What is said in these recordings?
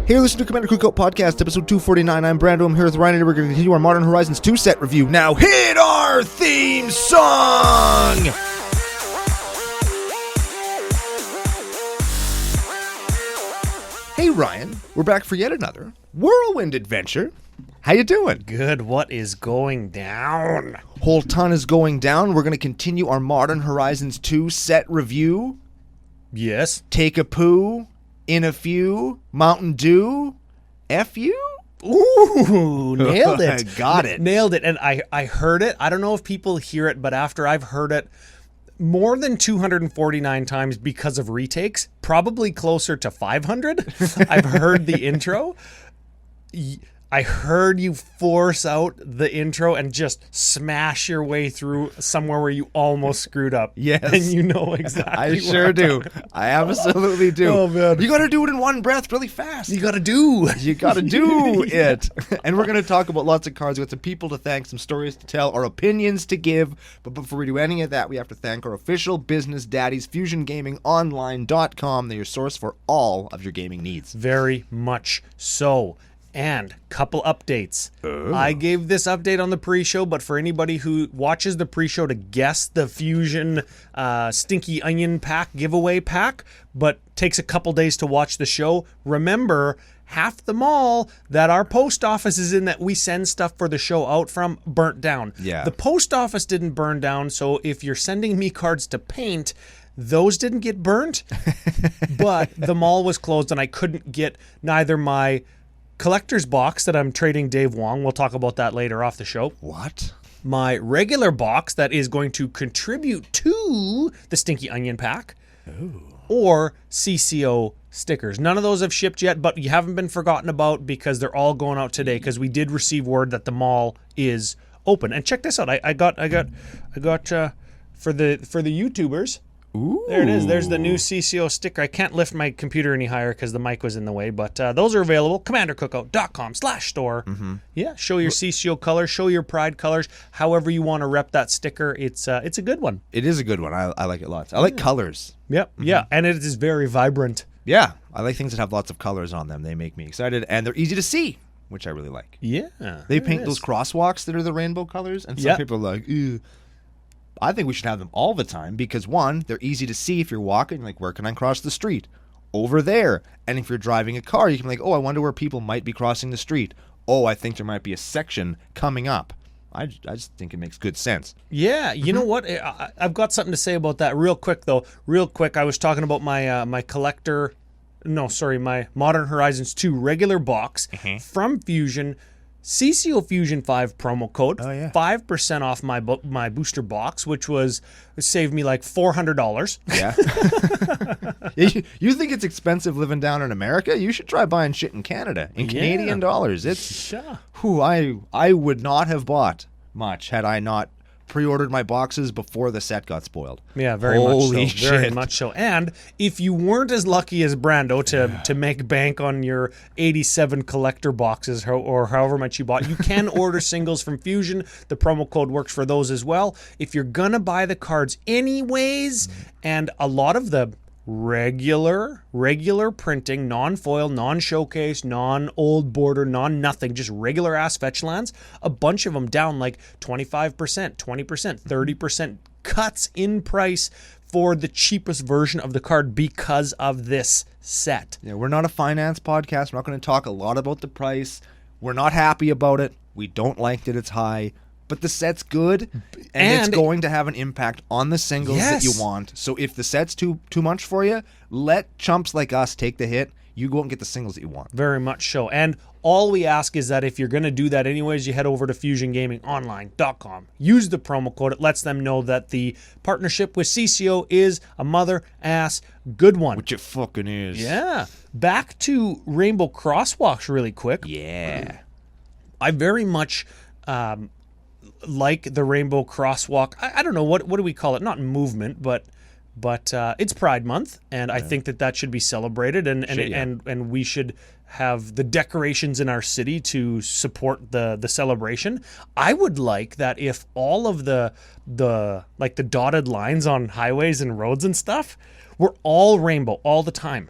Hey, listen to Commander Cookout Podcast, episode 249. I'm Brando. I'm here with Ryan, and we're going to continue our Modern Horizons 2 set review. Now, hit our theme song! Hey, Ryan. We're back for yet another whirlwind adventure. How you doing? Good. What is going down? Whole ton is going down. We're going to continue our Modern Horizons 2 set review. Yes. Take a poo, in a few, Mountain Dew, F you? Ooh, nailed it. Got it. Nailed it. And I heard it. I don't know if people hear it, but after I've heard it more than 249 times because of retakes, probably closer to 500, I've heard the intro. I heard you force out the intro and just smash your way through somewhere where you almost screwed up. Yes. And you know exactly I sure do. I absolutely do. Oh, man. You got to do it in one breath really fast. You got to do. You got to do it. And we're going to talk about lots of cards. We've got some people to thank, some stories to tell, our opinions to give. But before we do any of that, we have to thank our official business daddies, FusionGamingOnline.com. They're your source for all of your gaming needs. Very much so. And couple updates. I gave this update on the pre-show, but for anybody who watches the pre-show to guess the Fusion Stinky Onion Pack giveaway pack, but takes a couple days to watch the show, remember half the mall that our post office is in that we send stuff for the show out from burnt down. Yeah. The post office didn't burn down, so if you're sending me cards to paint, those didn't get burnt, but the mall was closed and I couldn't get neither my collector's box that I'm trading Dave Wong. We'll talk about that later off the show. What? My regular box that is going to contribute to the Stinky Onion Pack. Ooh. Or CCO stickers. None of those have shipped yet, but you haven't been forgotten about because they're all going out today because we did receive word that the mall is open. And check this out. I got for the YouTubers. Ooh. There it is. There's the new CCO sticker. I can't lift my computer any higher because the mic was in the way, but those are available. CommanderCookout.com/store. Mm-hmm. Yeah, show your CCO colors, show your pride colors, however you want to rep that sticker. It's a good one. It is a good one. I like it lots. I like colors. Yep. Mm-hmm. Yeah, and it is very vibrant. Yeah, I like things that have lots of colors on them. They make me excited, and they're easy to see, which I really like. Yeah. They paint those crosswalks that are the rainbow colors, and some people are like, ew. I think we should have them all the time because, one, they're easy to see if you're walking, like, where can I cross the street? Over there. And if you're driving a car, you can be like, oh, I wonder where people might be crossing the street. Oh, I think there might be a section coming up. I just think it makes good sense. Yeah, you know what? I've got something to say about that real quick, though. Real quick, I was talking about my my Modern Horizons 2 regular box from Fusion. CCO Fusion 5 promo code, 5% off my booster box, which saved me like $400. Yeah. You think it's expensive living down in America? You should try buying shit in Canada in Canadian dollars. It's I would not have bought much had I not pre-ordered my boxes before the set got spoiled. Yeah, very much so. And if you weren't as lucky as Brando to make bank on your 87 collector boxes or however much you bought, you can order singles from Fusion. The promo code works for those as well. If you're gonna buy the cards anyways, and a lot of the regular printing, non-foil, non-showcase, non-old border, non-nothing, just regular ass fetch lands, a bunch of them down like 25%, 20%, 30% cuts in price for the cheapest version of the card because of this set. Yeah, we're not a finance podcast. We're not going to talk a lot about the price. We're not happy about it. We don't like that it's high. But the set's good, and it's going to have an impact on the singles that you want. So if the set's too much for you, let chumps like us take the hit. You go and get the singles that you want. Very much so. And all we ask is that if you're going to do that anyways, you head over to FusionGamingOnline.com. Use the promo code. It lets them know that the partnership with CCO is a mother-ass good one. Which it fucking is. Yeah. Back to Rainbow Crosswalks really quick. Yeah. I very much like the Rainbow Crosswalk. I don't know, what do we call it? Not movement, but it's Pride Month, and I think that should be celebrated, and we should have the decorations in our city to support the celebration. I would like that if all of the dotted lines on highways and roads and stuff were all rainbow all the time.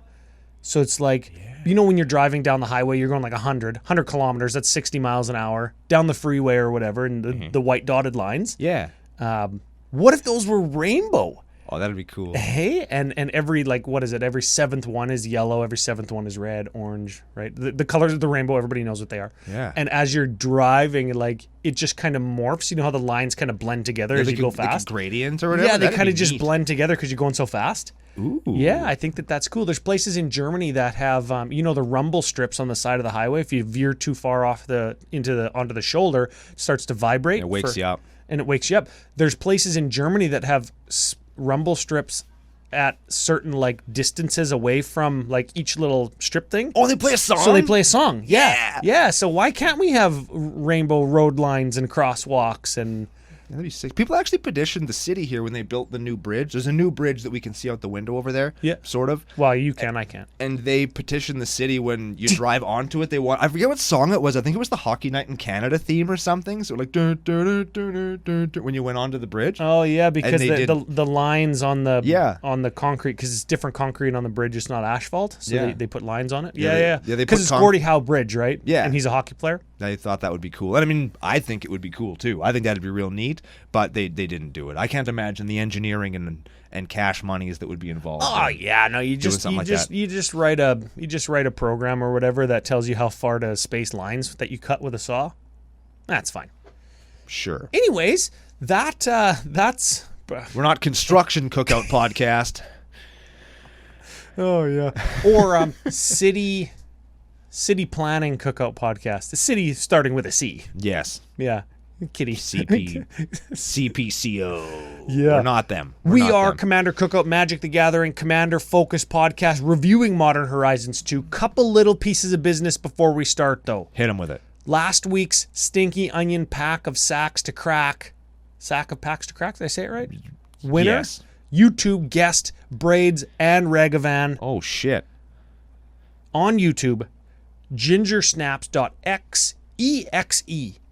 So it's like You know, when you're driving down the highway, you're going like 100 kilometers. That's 60 miles an hour down the freeway or whatever, and the white dotted lines. Yeah. What if those were rainbow? Oh, that'd be cool. Hey, and every, like, what is it? Every seventh one is yellow. Every seventh one is red, orange, right? The colors of the rainbow, everybody knows what they are. Yeah. And as you're driving, like, it just kind of morphs. You know how the lines kind of blend together as you go fast? Like gradients or whatever? Yeah, they kind of just blend together because you're going so fast. Ooh. Yeah, I think that's cool. There's places in Germany that have, you know, the rumble strips on the side of the highway. If you veer too far off onto the shoulder, it starts to vibrate. It wakes you up. And it wakes you up. There's places in Germany that have rumble strips at certain, like, distances away from, like, each little strip thing. Oh, they play a song? So they play a song. Yeah. Yeah, so why can't we have rainbow road lines and crosswalks and... That'd be sick. People actually petitioned the city here when they built the new bridge. There's a new bridge that we can see out the window over there. Yeah. Sort of. Well, you can, I can't. And they petitioned the city when you drive onto it. I forget what song it was. I think it was the Hockey Night in Canada theme or something. So like when you went onto the bridge. Oh yeah, because the lines on the concrete, because it's different concrete on the bridge. It's not asphalt, so they put lines on it. Yeah. Because it's Gordie Howe Bridge, right? Yeah. And he's a hockey player. I thought that would be cool. And I mean, I think it would be cool too. I think that'd be real neat, but they didn't do it. I can't imagine the engineering and cash monies that would be involved. Oh yeah, no, you just write a program or whatever that tells you how far to space lines that you cut with a saw. That's fine. Sure. Anyways, that's we're not construction cookout podcast. Oh yeah. Or city planning cookout podcast. The city starting with a C. Yes. Yeah. Kitty. CPCO. Yeah. We're not them. We are Commander Cookout, Magic the Gathering, Commander Focus podcast, reviewing Modern Horizons 2. Couple little pieces of business before we start, though. Hit them with it. Last week's Stinky Onion Pack of Sacks to Crack. Sack of Packs to Crack? Did I say it right? Winner. Yes. YouTube guest Braids and Ragavan. Oh, shit. On YouTube, gingersnaps.exe.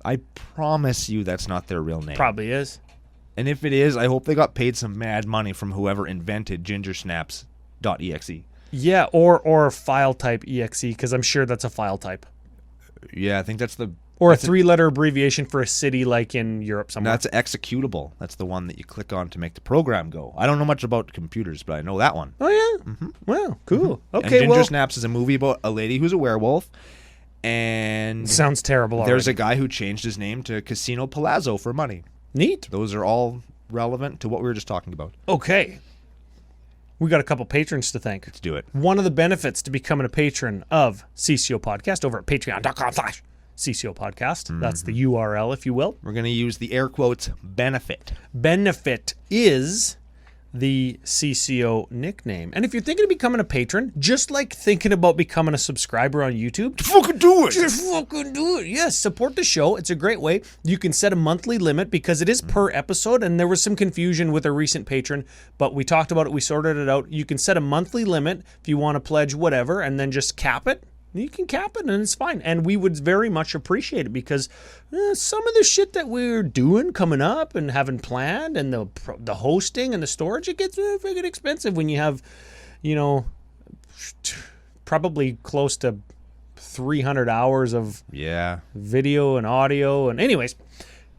I promise you that's not their real name. Probably is. And if it is, I hope they got paid some mad money from whoever invented gingersnaps.exe. Yeah, or file type exe, because I'm sure that's a file type. Yeah, I think that's the... Or a three-letter abbreviation for a city like in Europe somewhere. That's executable. That's the one that you click on to make the program go. I don't know much about computers, but I know that one. Oh, yeah? Mm-hmm. Wow, cool. Mm-hmm. Okay, and Ginger Snaps is a movie about a lady who's a werewolf. And sounds terrible already. There's a guy who changed his name to Casino Palazzo for money. Neat. Those are all relevant to what we were just talking about. Okay. We got a couple patrons to thank. Let's do it. One of the benefits to becoming a patron of CCO Podcast over at patreon.com/CCO Podcast. Mm-hmm. That's the URL, if you will. We're going to use the air quotes benefit. Benefit is the CCO nickname. And if you're thinking of becoming a patron, just like thinking about becoming a subscriber on YouTube, fucking do it. Just fucking do it. Yes, support the show. It's a great way. You can set a monthly limit because it is per episode, and there was some confusion with a recent patron, but we talked about it. We sorted it out. You can set a monthly limit if you want to pledge whatever, and then just cap it. You can cap it and it's fine. And we would very much appreciate it because some of the shit that we're doing coming up and having planned and the hosting and the storage, it gets freaking expensive when you have, probably close to 300 hours of video and audio. And anyways,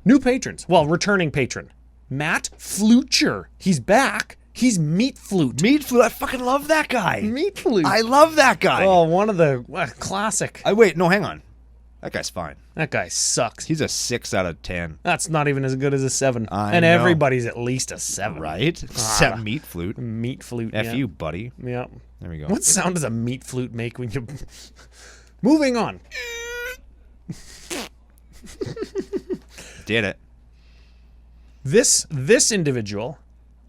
new patrons. Well, returning patron. Matt Flucher. He's back. He's Meat Flute. Meat Flute. I fucking love that guy. Meat Flute. I love that guy. Oh, one of the classic. Wait, no, hang on. That guy's fine. That guy sucks. He's a 6 out of 10. That's not even as good as a 7. I know. Everybody's at least a 7. Right? Except Meat Flute. Meat Flute. F you, buddy. Yeah. There we go. What sound does a meat flute make when you... Moving on. Did it. This individual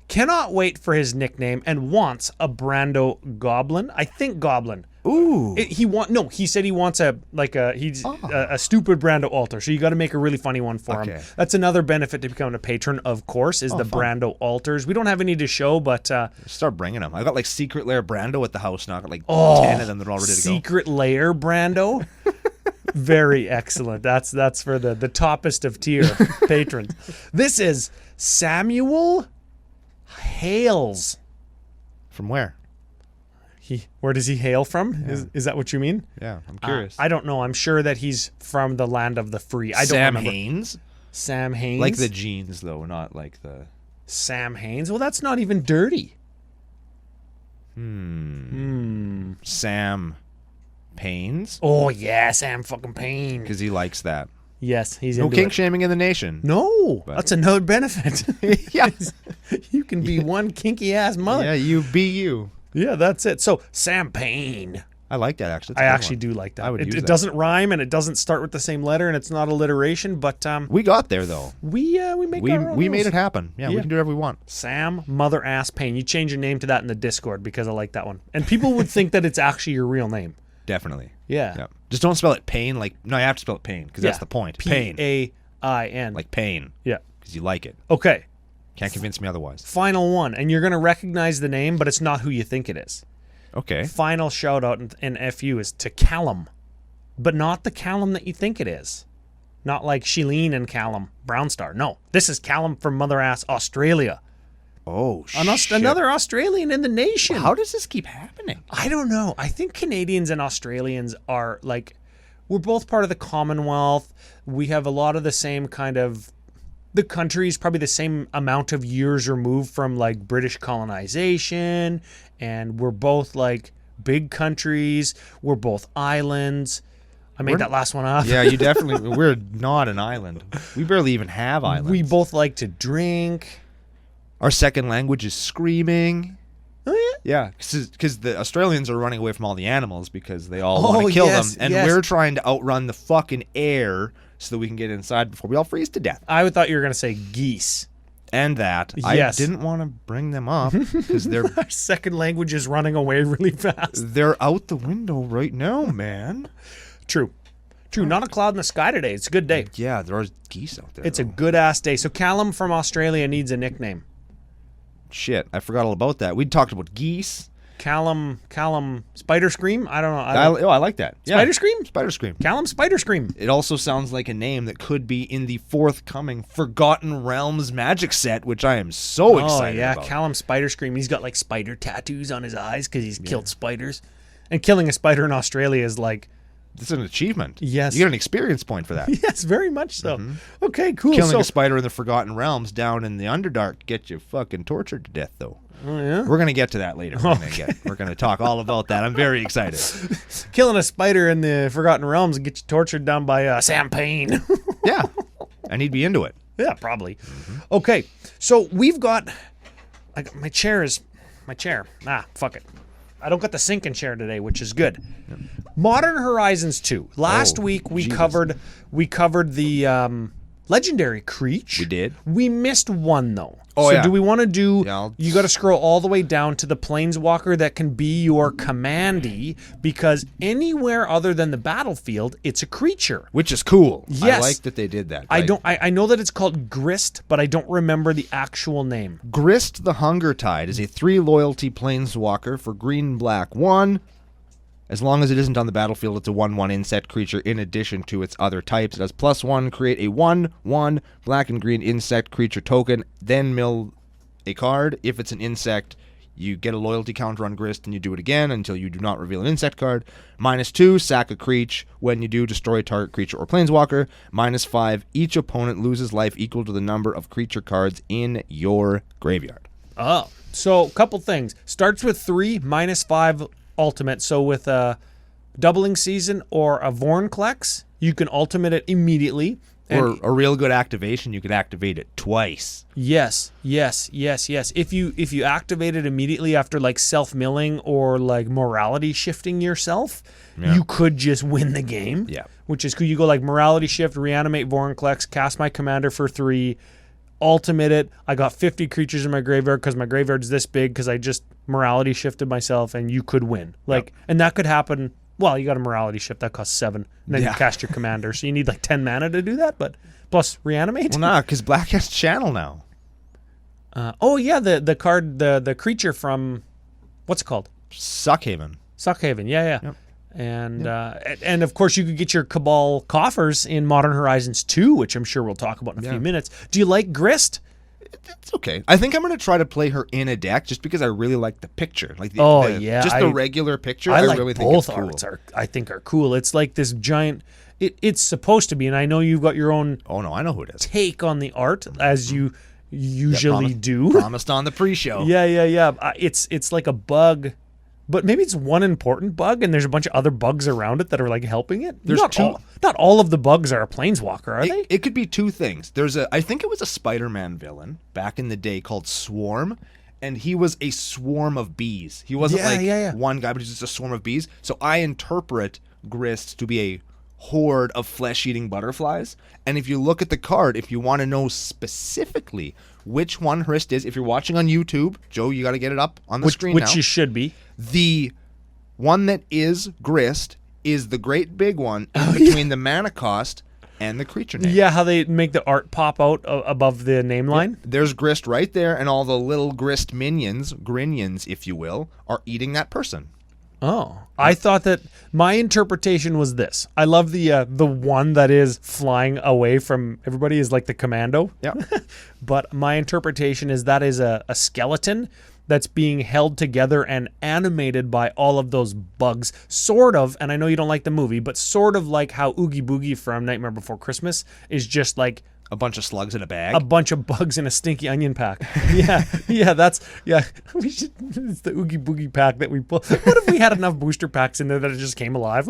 cannot wait for his nickname and wants a Brando Goblin. I think Goblin. Ooh. He said he wants a stupid Brando altar. So you got to make a really funny one for him. That's another benefit to becoming a patron, of course, is the fun. Brando altars. We don't have any to show, but start bringing them. I got like Secret Lair Brando at the house now. I got like 10 of them that are all ready to go. Secret Lair Brando. Very excellent. That's for the toppest of tier patrons. This is Samuel Hales. From where? Where does he hail from? Yeah. Is that what you mean? Yeah, I'm curious. I don't know. I'm sure that he's from the land of the free. I don't Sam remember. Haines? Sam Haines? Like the jeans, though, not like the... Sam Haines? Well, that's not even dirty. Sam Paines? Oh, yeah, Sam fucking Payne. Because he likes that. Yes, he's No into kink it. shaming in the nation. No, But- that's another benefit. Yeah. You can be one kinky-ass mother. Yeah, you be you. Yeah, that's it. So, Sam Payne. I like that, actually. It's a I good actually one. do like that. I would use It that. doesn't rhyme, and it doesn't start with the same letter, and it's not alliteration, but We got there, though. we make We our own made rules. it happen. Yeah, we Yeah. can do whatever we want. Sam Mother Ass Payne. You change your name to that in the Discord because I like that one. And people would think that it's actually your real name. Definitely. Yeah. Yeah. Just don't spell it pain like... No, you have to spell it pain, because that's the point. Pain. P-A-I-N. Like pain. Yeah. Because you like it. Okay. Can't convince me otherwise. Final one. And you're going to recognize the name, but it's not who you think it is. Okay. Final shout out in FU is to Callum, but not the Callum that you think it is. Not like Sheilene and Callum Brownstar. No, this is Callum from Mother Ass Australia. Oh, shit. Another Australian in the nation. How does this keep happening? I don't know. I think Canadians and Australians are like, we're both part of the Commonwealth. We have a lot of the same kind of, the country's probably the same amount of years removed from like British colonization. And we're both like big countries. We're both islands. I made that last one up. Yeah, you definitely... We're not an island. We barely even have islands. We both like to drink. Our second language is screaming. Oh, yeah. Yeah, because the Australians are running away from all the animals because they all Oh, want to kill yes, them. And yes. we're trying to outrun the fucking air so that we can get inside before we all freeze to death. I thought you were going to say geese. And that. Yes. I didn't want to bring them up because Our second language is running away really fast. they're out the window right now, man. True. Not a cloud in the sky today. It's a good day. Yeah, there are geese out there. It's a though. good ass day. So Callum from Australia needs a nickname. Shit, I forgot all about that. We talked about geese. Callum Spider Scream? I don't know. I like that. Yeah. Spider Scream? Spider Scream. Callum Spider Scream. It also sounds like a name that could be in the forthcoming Forgotten Realms magic set, which I am so excited about. Callum Spider Scream. He's got like spider tattoos on his eyes because he's killed spiders. And killing a spider in Australia is like, It's an achievement. Yes. You get an experience point for that. yes, very much so. Okay, cool. Killing So, a spider in the Forgotten Realms down in the Underdark get you fucking tortured to death, though. oh, yeah? We're going to get to that later. We're going to talk all about that. I'm very excited. Killing a spider in the Forgotten Realms and get you tortured down by Sam Payne. Yeah. And he'd be into it. Yeah, probably. Okay, so we've got. My chair. Fuck it. I don't got the sinking chair today, which is good. Modern Horizons 2. Last week we Jesus. covered the legendary Creech. We did. We missed one though. Oh, so yeah. do we want to do? Yeah, You got to scroll all the way down to the Planeswalker that can be your commandy, because anywhere other than the battlefield, it's a creature. Which is cool. Yes. I like that they did that. I know that it's called Grist, but I don't remember the actual name. Grist the Hunger Tide is a 3 loyalty planeswalker for green, black, 1. As long as it isn't on the battlefield, it's a 1/1 insect creature in addition to its other types. It has +1, create a 1/1 black and green insect creature token, then mill a card. If it's an insect, you get a loyalty counter on Grist and you do it again until you do not reveal an insect card. -2, sack a creature. When you do, destroy target creature or planeswalker. -5, each opponent loses life equal to the number of creature cards in your graveyard. Oh. So, a couple things. Starts with 3, -5 ultimate. So, with a doubling season or a Vorinclex, you can ultimate it immediately. Or a real good activation, you could activate it twice. Yes. If you activate it immediately after like self-milling or like morality shifting yourself, you could just win the game. Yeah. Which is cool. You go like morality shift, reanimate Vorinclex, cast my commander for 3, ultimate it. I got 50 creatures in my graveyard because my graveyard's this big because I just morality shifted myself, and you could win. And that could happen. Well, you got a morality shift that costs 7, and then you cast your commander, so you need like 10 mana to do that. But plus reanimate. Well, nah, because Black has Channel now. The card, the creature from what's it called? Suckhaven. Suckhaven. Yeah. Yep. And of course you could get your Cabal coffers in Modern Horizons 2, which I'm sure we'll talk about in a few minutes. Do you like Grist? It's okay. I think I'm going to try to play her in a deck just because I really like the picture. Like the regular picture. I like really both think arts are cool. It's like this giant. It's supposed to be, and I know you've got your own. Oh no, I know who it is. Take on the art as you usually do. Promised on the pre-show. Yeah. It's like a bug. But maybe it's one important bug, and there's a bunch of other bugs around it that are like helping it. There's not all of the bugs are a planeswalker, are they? It could be two things. I think it was a Spider-Man villain back in the day called Swarm, and he was a swarm of bees. He wasn't one guy, but he's just a swarm of bees. So I interpret Grist to be a horde of flesh-eating butterflies. And if you look at the card, if you want to know specifically which one Grist is, if you're watching on YouTube, Joe, you got to get it up on the screen now. Which you should be. The one that is Grist is the great big one in between the mana cost and the creature name. Yeah, how they make the art pop out above the name line. Yeah, there's Grist right there, and all the little Grist minions, Grinions, if you will, are eating that person. Oh, I thought that my interpretation was this. I love the one that is flying away from everybody is like the commando. Yeah. But my interpretation is that is a skeleton that's being held together and animated by all of those bugs. Sort of, and I know you don't like the movie, but sort of like how Oogie Boogie from Nightmare Before Christmas is just like a bunch of slugs in a bag. A bunch of bugs in a stinky onion pack. Yeah. We should. It's the Oogie Boogie pack that we pull. What if we had enough booster packs in there that it just came alive?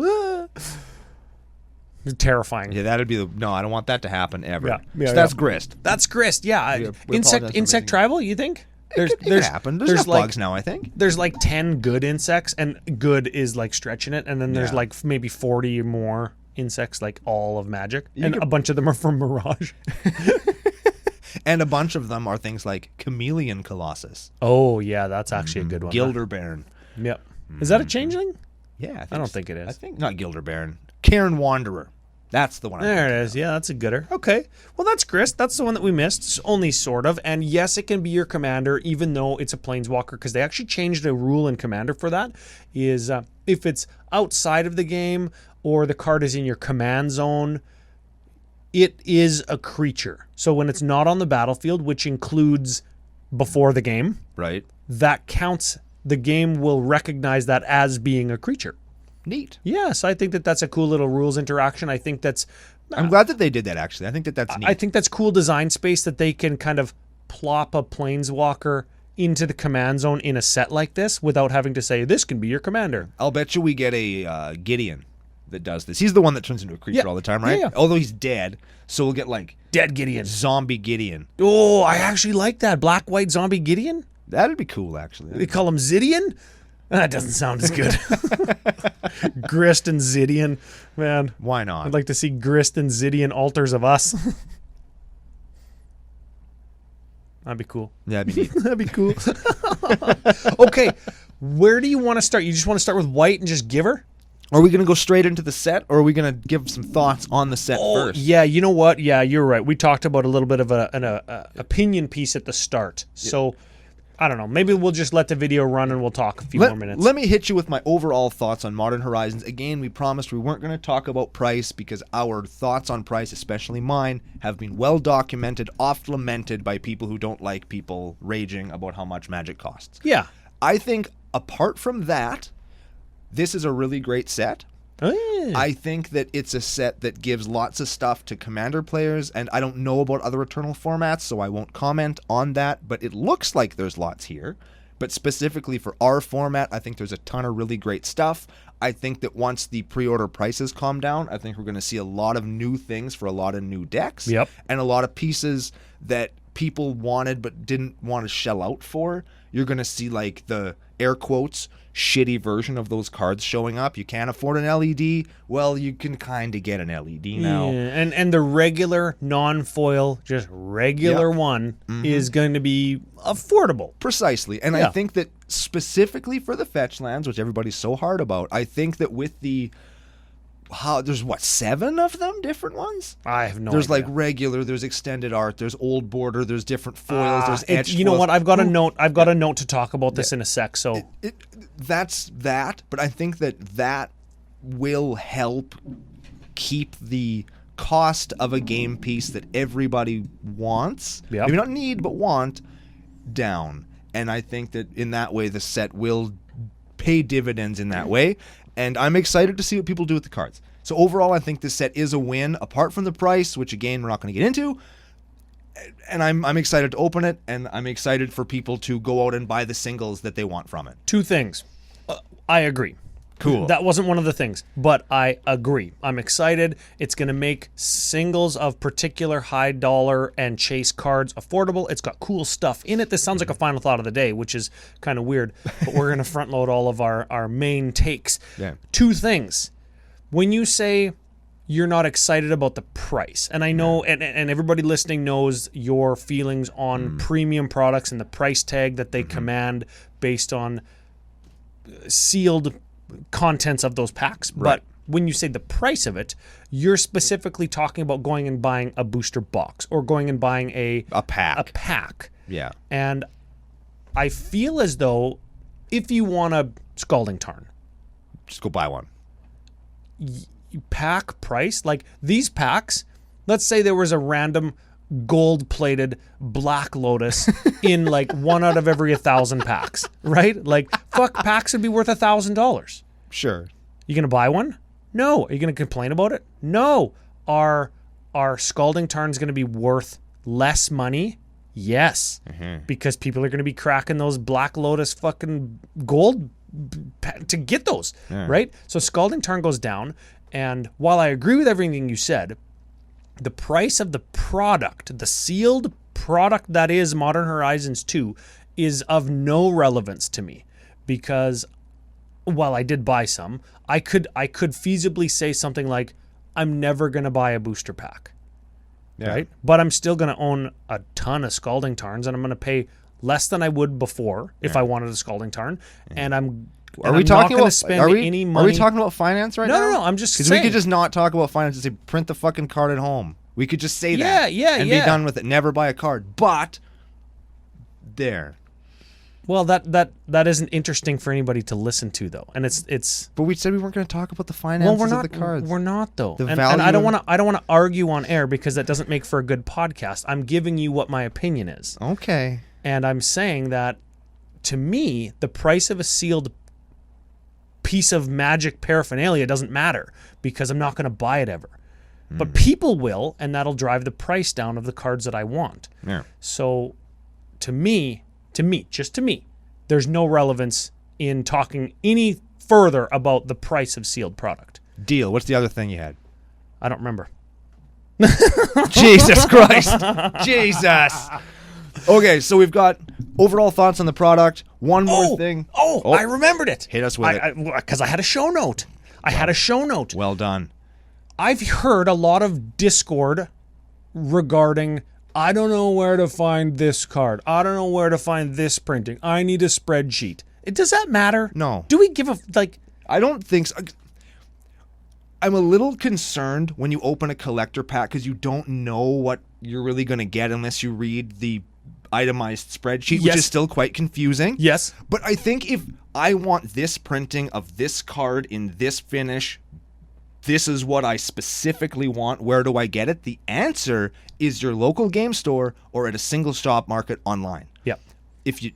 Terrifying. Yeah, that'd be no. I don't want that to happen ever. Yeah, so that's Grist. That's Grist. Yeah. Insect tribal. You think? It could happen. There's like bugs now, I think. There's like 10 good insects, and good is like stretching it, and then there's like maybe 40 more insects, like all of Magic, and a bunch of them are from Mirage. And a bunch of them are things like Chameleon Colossus. Oh yeah, that's actually a good one. Gilderbairn. Yep. Is that a changeling? Yeah, I don't think it is. I think not Gilderbairn. Cairn Wanderer. That's the one. There it is. Yeah, that's a gooder. Okay. Well, that's Grist. That's the one that we missed. It's only sort of. And yes, it can be your commander, even though it's a planeswalker, because they actually changed a rule in Commander for that. Is if it's outside of the game or the card is in your command zone, it is a creature. So when it's not on the battlefield, which includes before the game, right, that counts. The game will recognize that as being a creature. Neat. Yes, I think that's a cool little rules interaction. I think that's... I'm glad that they did that, actually. I think that's neat. I think that's cool design space that they can kind of plop a planeswalker into the command zone in a set like this without having to say, this can be your commander. I'll bet you we get a Gideon that does this. He's the one that turns into a creature all the time, right? Yeah. Although he's dead, so we'll get like... Dead Gideon. Zombie Gideon. Oh, I actually like that. Black-white zombie Gideon? That'd be cool, actually. They call him Zidian? That doesn't sound as good. Grist and Zidian. Man. Why not? I'd like to see Grist and Zidian altars of us. That'd be cool. Yeah, that'd be neat. That'd be cool. Okay. Where do you want to start? You just want to start with white and just give her? Are we going to go straight into the set, or are we going to give some thoughts on the set first? Yeah, you know what? Yeah, you're right. We talked about a little bit of an opinion piece at the start. So... I don't know. Maybe we'll just let the video run and we'll talk a few more minutes. Let me hit you with my overall thoughts on Modern Horizons. Again, we promised we weren't going to talk about price because our thoughts on price, especially mine, have been well documented, oft lamented by people who don't like people raging about how much Magic costs. Yeah. I think apart from that, this is a really great set. Oh, yeah. I think that it's a set that gives lots of stuff to Commander players, and I don't know about other Eternal formats, so I won't comment on that, but it looks like there's lots here. But specifically for our format, I think there's a ton of really great stuff. I think that once the pre-order prices calm down, I think we're going to see a lot of new things for a lot of new decks. Yep. And a lot of pieces that people wanted but didn't want to shell out for. You're going to see like the air quotes shitty version of those cards showing up. You can't afford an LED. Well, you can kind of get an LED now. Yeah, and the regular non-foil, just regular one is going to be affordable. Precisely. And I think that specifically for the fetch lands, which everybody's so hard about, I think that with the there's 7 of them, different ones? I have no idea. There's like regular, there's extended art, there's old border, there's different foils, there's etched you know foils. what? I've got a note. I've got a note to talk about this in a sec. So that's that, but I think that will help keep the cost of a game piece that everybody wants, maybe not need, but want, down. And I think that in that way, the set will pay dividends in that way. And I'm excited to see what people do with the cards. So overall, I think this set is a win, apart from the price, which again, we're not going to get into. And I'm excited to open it, and I'm excited for people to go out and buy the singles that they want from it. 2 things. I agree. Cool. That wasn't one of the things, but I agree. I'm excited. It's going to make singles of particular high dollar and chase cards affordable. It's got cool stuff in it. This sounds like a final thought of the day, which is kind of weird, but we're going to front load all of our main takes. Yeah. 2 things. When you say you're not excited about the price, and I know, and everybody listening knows your feelings on premium products and the price tag that they command based on sealed contents of those packs. Right. But when you say the price of it, you're specifically talking about going and buying a booster box or going and buying a pack. Yeah. And I feel as though if you want a Scalding Tarn, just go buy one. Pack price, like these packs, let's say there was a random gold-plated Black Lotus in like 1 out of every 1,000 packs, right? Like, fuck, packs would be worth $1,000. Sure. You gonna buy one? No. Are you gonna complain about it? No. Are Scalding Tarns gonna be worth less money? Yes. Because people are gonna be cracking those Black Lotus fucking gold to get those, right? So Scalding Tarn goes down, and while I agree with everything you said, the price of the product, the sealed product that is Modern Horizons 2, is of no relevance to me, because while I did buy some, I could feasibly say something like, I'm never going to buy a booster pack, right? But I'm still going to own a ton of Scalding Tarns, and I'm going to pay less than I would before if I wanted a Scalding Tarn, and I'm Are we talking about spend any money? Are we talking about finance right now? No. I'm just saying. Because we could just not talk about finance and say print the fucking card at home. We could just say that. And be done with it. Never buy a card. But there. Well, that isn't interesting for anybody to listen to, though, and it's. But we said we weren't going to talk about the finances of the cards. We're not, though. The and value. I don't want to argue on air because that doesn't make for a good podcast. I'm giving you what my opinion is. Okay. And I'm saying that, to me, the price of a sealed piece of Magic paraphernalia doesn't matter because I'm not going to buy it ever. But people will, and that'll drive the price down of the cards that I want. Yeah. So, to me, there's no relevance in talking any further about the price of sealed product. Deal. What's the other thing you had? I don't remember. Jesus Christ. Jesus. Okay, so we've got overall thoughts on the product. One more thing. I remembered it. Hit us with it. Because I had a show note. Had a show note. Well done. I've heard a lot of discord regarding, I don't know where to find this card. I don't know where to find this printing. I need a spreadsheet. Does that matter? No. Do we give a, like... I don't think so. I'm a little concerned when you open a collector pack because you don't know what you're really going to get unless you read the itemized spreadsheet, which is still quite confusing. Yes. But I think if I want this printing of this card in this finish, this is what I specifically want, where do I get it? The answer is your local game store or at a single shop market online. Yep. If you...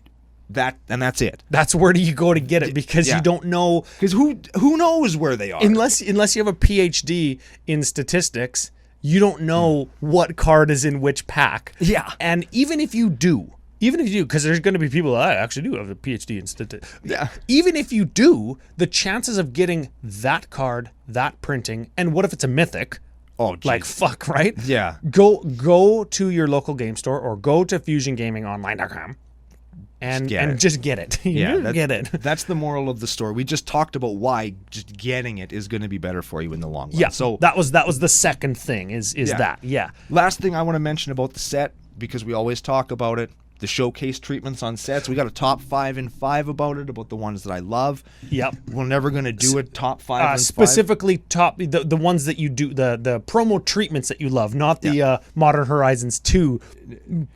and that's it. That's where do you go to get it because you don't know. Because who knows where they are? Unless you have a PhD in statistics, you don't know what card is in which pack. Yeah. And even if you do, because there's going to be people that actually do have a PhD in statistics. Yeah. Even if you do, the chances of getting that card, that printing, and what if it's a mythic? Oh, geez. Like, fuck, right? Yeah. Go to your local game store or go to FusionGamingOnline.com. And just get it. Get it. That's the moral of the story. We just talked about why just getting it is going to be better for you in the long run. Yeah. So that was the second thing is that. Yeah. Last thing I want to mention about the set, because we always talk about it, the showcase treatments on sets. We got a top 5 and 5 about it, about the ones that I love. Yep. We're never going to do a top 5 and 5. Specifically the ones that you do, the promo treatments that you love, not the Modern Horizons 2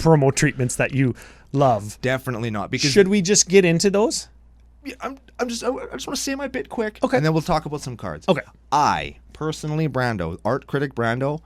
promo treatments that you love. Definitely not. Because should we just get into those? I just want to say my bit quick. Okay. And then we'll talk about some cards. Okay. I, personally, Brando, art critic Brando,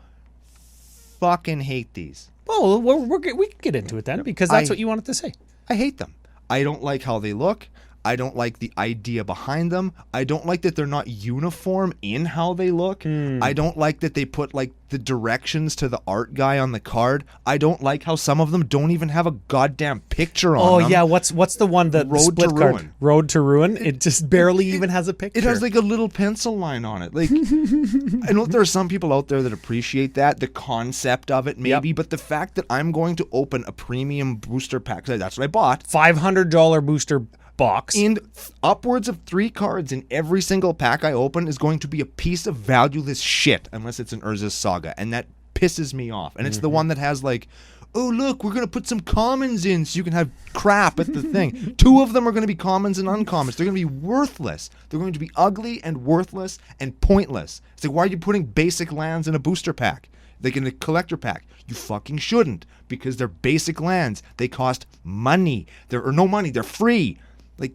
fucking hate these. Well, we can get into it then, because that's what you wanted to say. I hate them. I don't like how they look. I don't like the idea behind them. I don't like that they're not uniform in how they look. I don't like that they put like the directions to the art guy on the card. I don't like how some of them don't even have a goddamn picture on them. Oh yeah, what's the one that Road split to card? Ruin. Road to Ruin. It just barely even has a picture. It has like a little pencil line on it. Like, I know there are some people out there that appreciate that, the concept of it maybe, but the fact that I'm going to open a premium booster pack, that's what I bought. $500 booster box. And upwards of 3 cards in every single pack I open is going to be a piece of valueless shit, unless it's an Urza's Saga, and that pisses me off. And it's the one that has like, oh look, we're going to put some commons in so you can have crap at the thing. 2 of them are going to be commons and uncommons. They're going to be worthless. They're going to be ugly and worthless and pointless. It's like, why are you putting basic lands in a booster pack? Like in a collector pack? You fucking shouldn't, because they're basic lands. They cost money. They're no money. They're free. Like,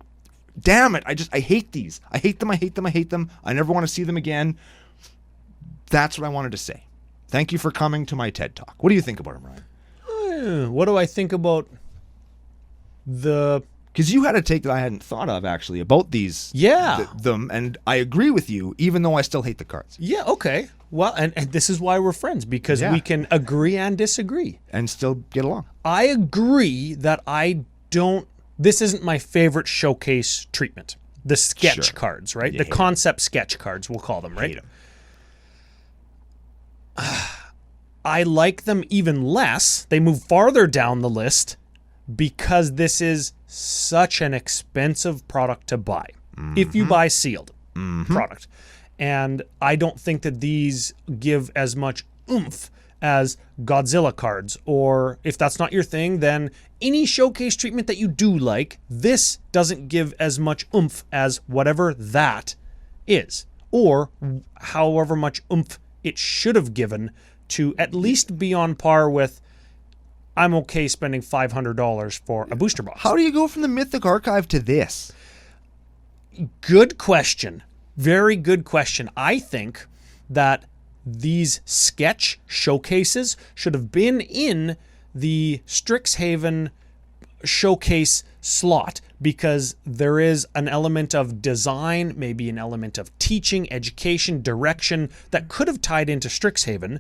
damn it. I hate these. I hate them. I never want to see them again. That's what I wanted to say. Thank you for coming to my TED Talk. What do you think about them, Ryan? What do I think about the... Because you had a take that I hadn't thought of, actually, about these. Yeah. Them, and I agree with you, even though I still hate the cards. Yeah, okay. Well, and this is why we're friends, because we can agree and disagree. And still get along. I agree that this isn't my favorite showcase treatment. The sketch cards, right? The concept sketch cards, we'll call them, right? Hate them. I like them even less. They move farther down the list because this is such an expensive product to buy. If you buy sealed product. And I don't think that these give as much oomph as Godzilla cards, or if that's not your thing, then any showcase treatment that you do like, this doesn't give as much oomph as whatever that is, or however much oomph it should have given to at least be on par with, I'm okay spending $500 for a booster box. How do you go from the Mythic Archive to this? Good question. Very good question. I think that these sketch showcases should have been in the Strixhaven showcase slot, because there is an element of design, maybe an element of teaching, education, direction that could have tied into Strixhaven.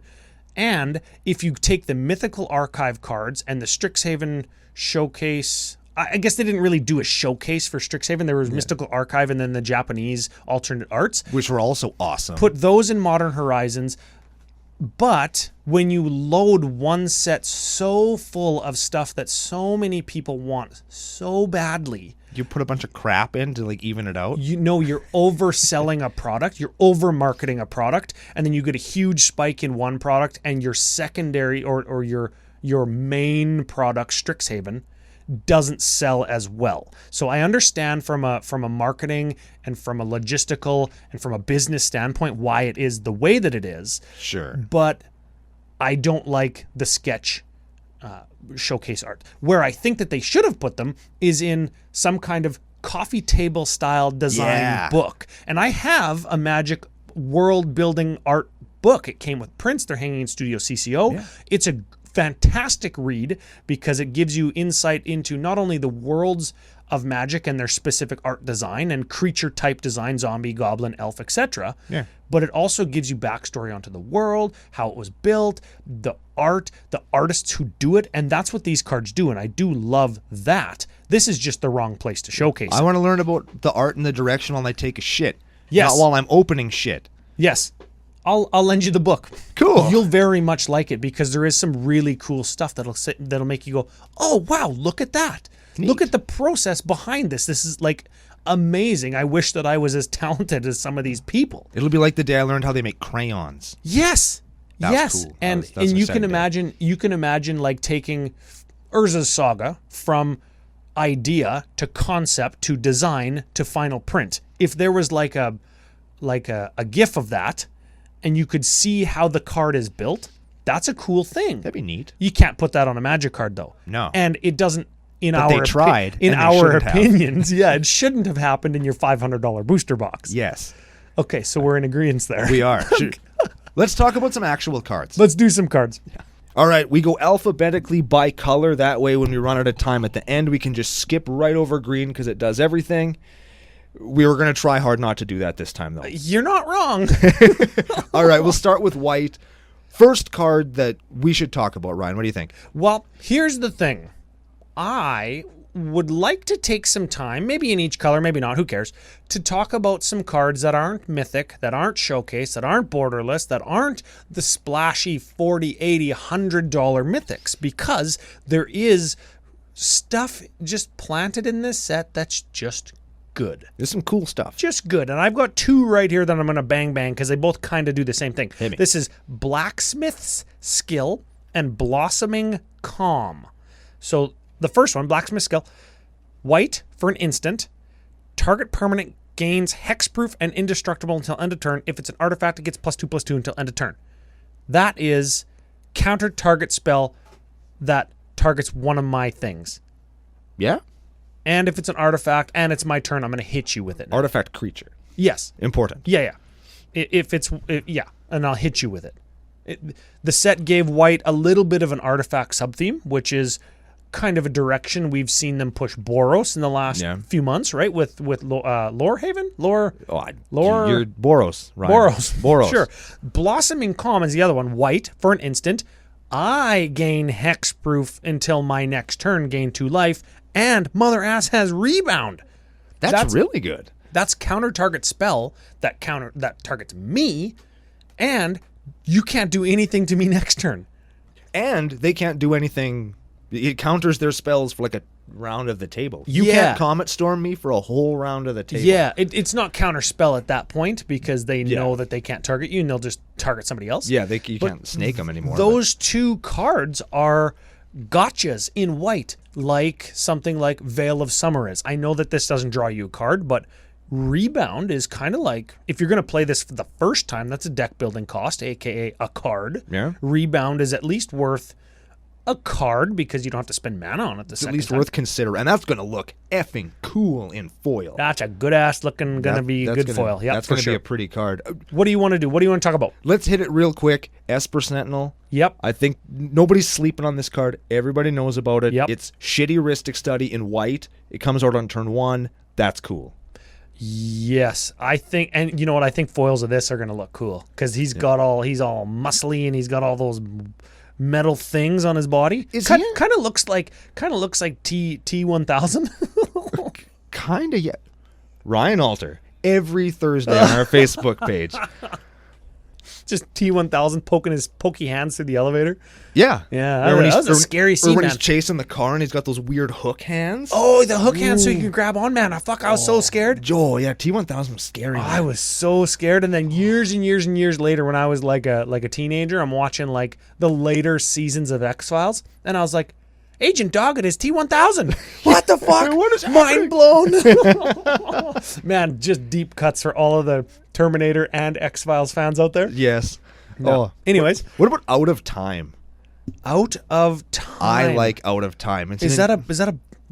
And if you take the Mythical Archive cards and the Strixhaven showcase, I guess they didn't really do a showcase for Strixhaven. There was Mystical Archive and then the Japanese alternate arts, which were also awesome. Put those in Modern Horizons. But when you load one set so full of stuff that so many people want so badly, you put a bunch of crap in to like even it out. You know, you're overselling a product, you're over marketing a product, and then you get a huge spike in one product, and your secondary or your main product, Strixhaven, doesn't sell as well. So I understand from a marketing and from a logistical and from a business standpoint why it is the way that it is. Sure. But I don't like the sketch showcase art. Where I think that they should have put them is in some kind of coffee table style design book. And I have a Magic world building art book. It came with prints. They're hanging in Studio CCO. Yeah. It's a fantastic read because it gives you insight into not only the worlds of Magic and their specific art design and creature type design, zombie, goblin, elf, etc. Yeah. But it also gives you backstory onto the world, how it was built, the art, the artists who do it, and that's what these cards do, and I do love that. This is just the wrong place to showcase it. I want to learn about the art and the direction while I take a shit. Yes. Not while I'm opening shit. Yes. I'll lend you the book. Cool. You'll very much like it because there is some really cool stuff that'll make you go, oh, wow, look at that. Neat. Look at the process behind this. This is like amazing. I wish that I was as talented as some of these people. It'll be like the day I learned how they make crayons. Yes. That was cool. And you can imagine like taking Urza's Saga from idea to concept to design to final print. If there was like a GIF of that, and you could see how the card is built, that's a cool thing. That'd be neat. You can't put that on a Magic card, though. No. And it doesn't, they tried. In our opinions, it shouldn't have happened in your $500 booster box. Yes. Okay, so we're in agreement there. We are. Let's talk about some actual cards. Let's do some cards. Yeah. All right, we go alphabetically by color. That way, when we run out of time at the end, we can just skip right over green because it does everything. We were going to try hard not to do that this time, though. You're not wrong. All right, we'll start with white. First card that we should talk about, Ryan. What do you think? Well, here's the thing. I would like to take some time, maybe in each color, maybe not, who cares, to talk about some cards that aren't mythic, that aren't showcase, that aren't borderless, that aren't the splashy $40, $80, $100 mythics, because there is stuff just planted in this set that's just good. There's some cool stuff. Just good. And I've got two right here that I'm going to bang because they both kind of do the same thing. This is Blacksmith's Skill and Blossoming Calm. So the first one, Blacksmith Skill, white for an instant. Target permanent gains hexproof and indestructible until end of turn. If it's an artifact, it gets +2/+2 until end of turn. That is counter target spell that targets one of my things. Yeah? And if it's an artifact and it's my turn, I'm going to hit you with it now. Artifact creature. Yes. Important. Yeah. And I'll hit you with it. The set gave white a little bit of an artifact sub-theme, which is kind of a direction we've seen them push Boros in the last few months, right? With Lorehaven? Lore. You're Boros, Ryan. Boros. Sure. Blossoming Calm is the other one. White for an instant. I gain hexproof until my next turn, gain 2 life, and Mother Ass has Rebound. That's really good. That's counter target spell that targets me, and you can't do anything to me next turn. And they can't do anything. It counters their spells for like a round of the table. You can't Comet Storm me for a whole round of the table. Yeah, it's not counter spell at that point because they know that they can't target you and they'll just target somebody else. Yeah, you can't snake them anymore. Those two cards are gotchas in white, like something like Veil of Summer is. I know that this doesn't draw you a card, but Rebound is kind of like, if you're going to play this for the first time, that's a deck building cost, aka a card. Yeah. Rebound is at least worth a card because you don't have to spend mana on it the second time. It's at least worth considering, and that's going to look effing cool in foil. That's a good ass looking, going to be good foil. Yeah, that's going to be a pretty card. What do you want to do? What do you want to talk about? Let's hit it real quick. Esper Sentinel. Yep. I think nobody's sleeping on this card. Everybody knows about it. Yep. It's shitty heuristic study in white. It comes out on turn 1. That's cool. Yes, I think, and you know what? I think foils of this are going to look cool because he's all muscly and he's got all those metal things on his body. Kind of looks like T1000. Kind of, yeah. Ryan Alter every Thursday on our Facebook page. Just T1000 poking his pokey hands through the elevator. Yeah. That was a scary scene, Or when he's chasing the car and he's got those weird hook hands. Oh, the hook hands so you can grab on, man. I was so scared. Oh, yeah, T1000 was scary. I was so scared. And then years and years and years later, when I was like a teenager, I'm watching like the later seasons of X-Files, and I was like, Agent Doggett is T1000. What the fuck? What is mind blown? Man, just deep cuts for all of the Terminator and X-Files fans out there. Yes. No. Oh, anyways, what about Out of Time? Out of Time. I like Out of Time. Is that a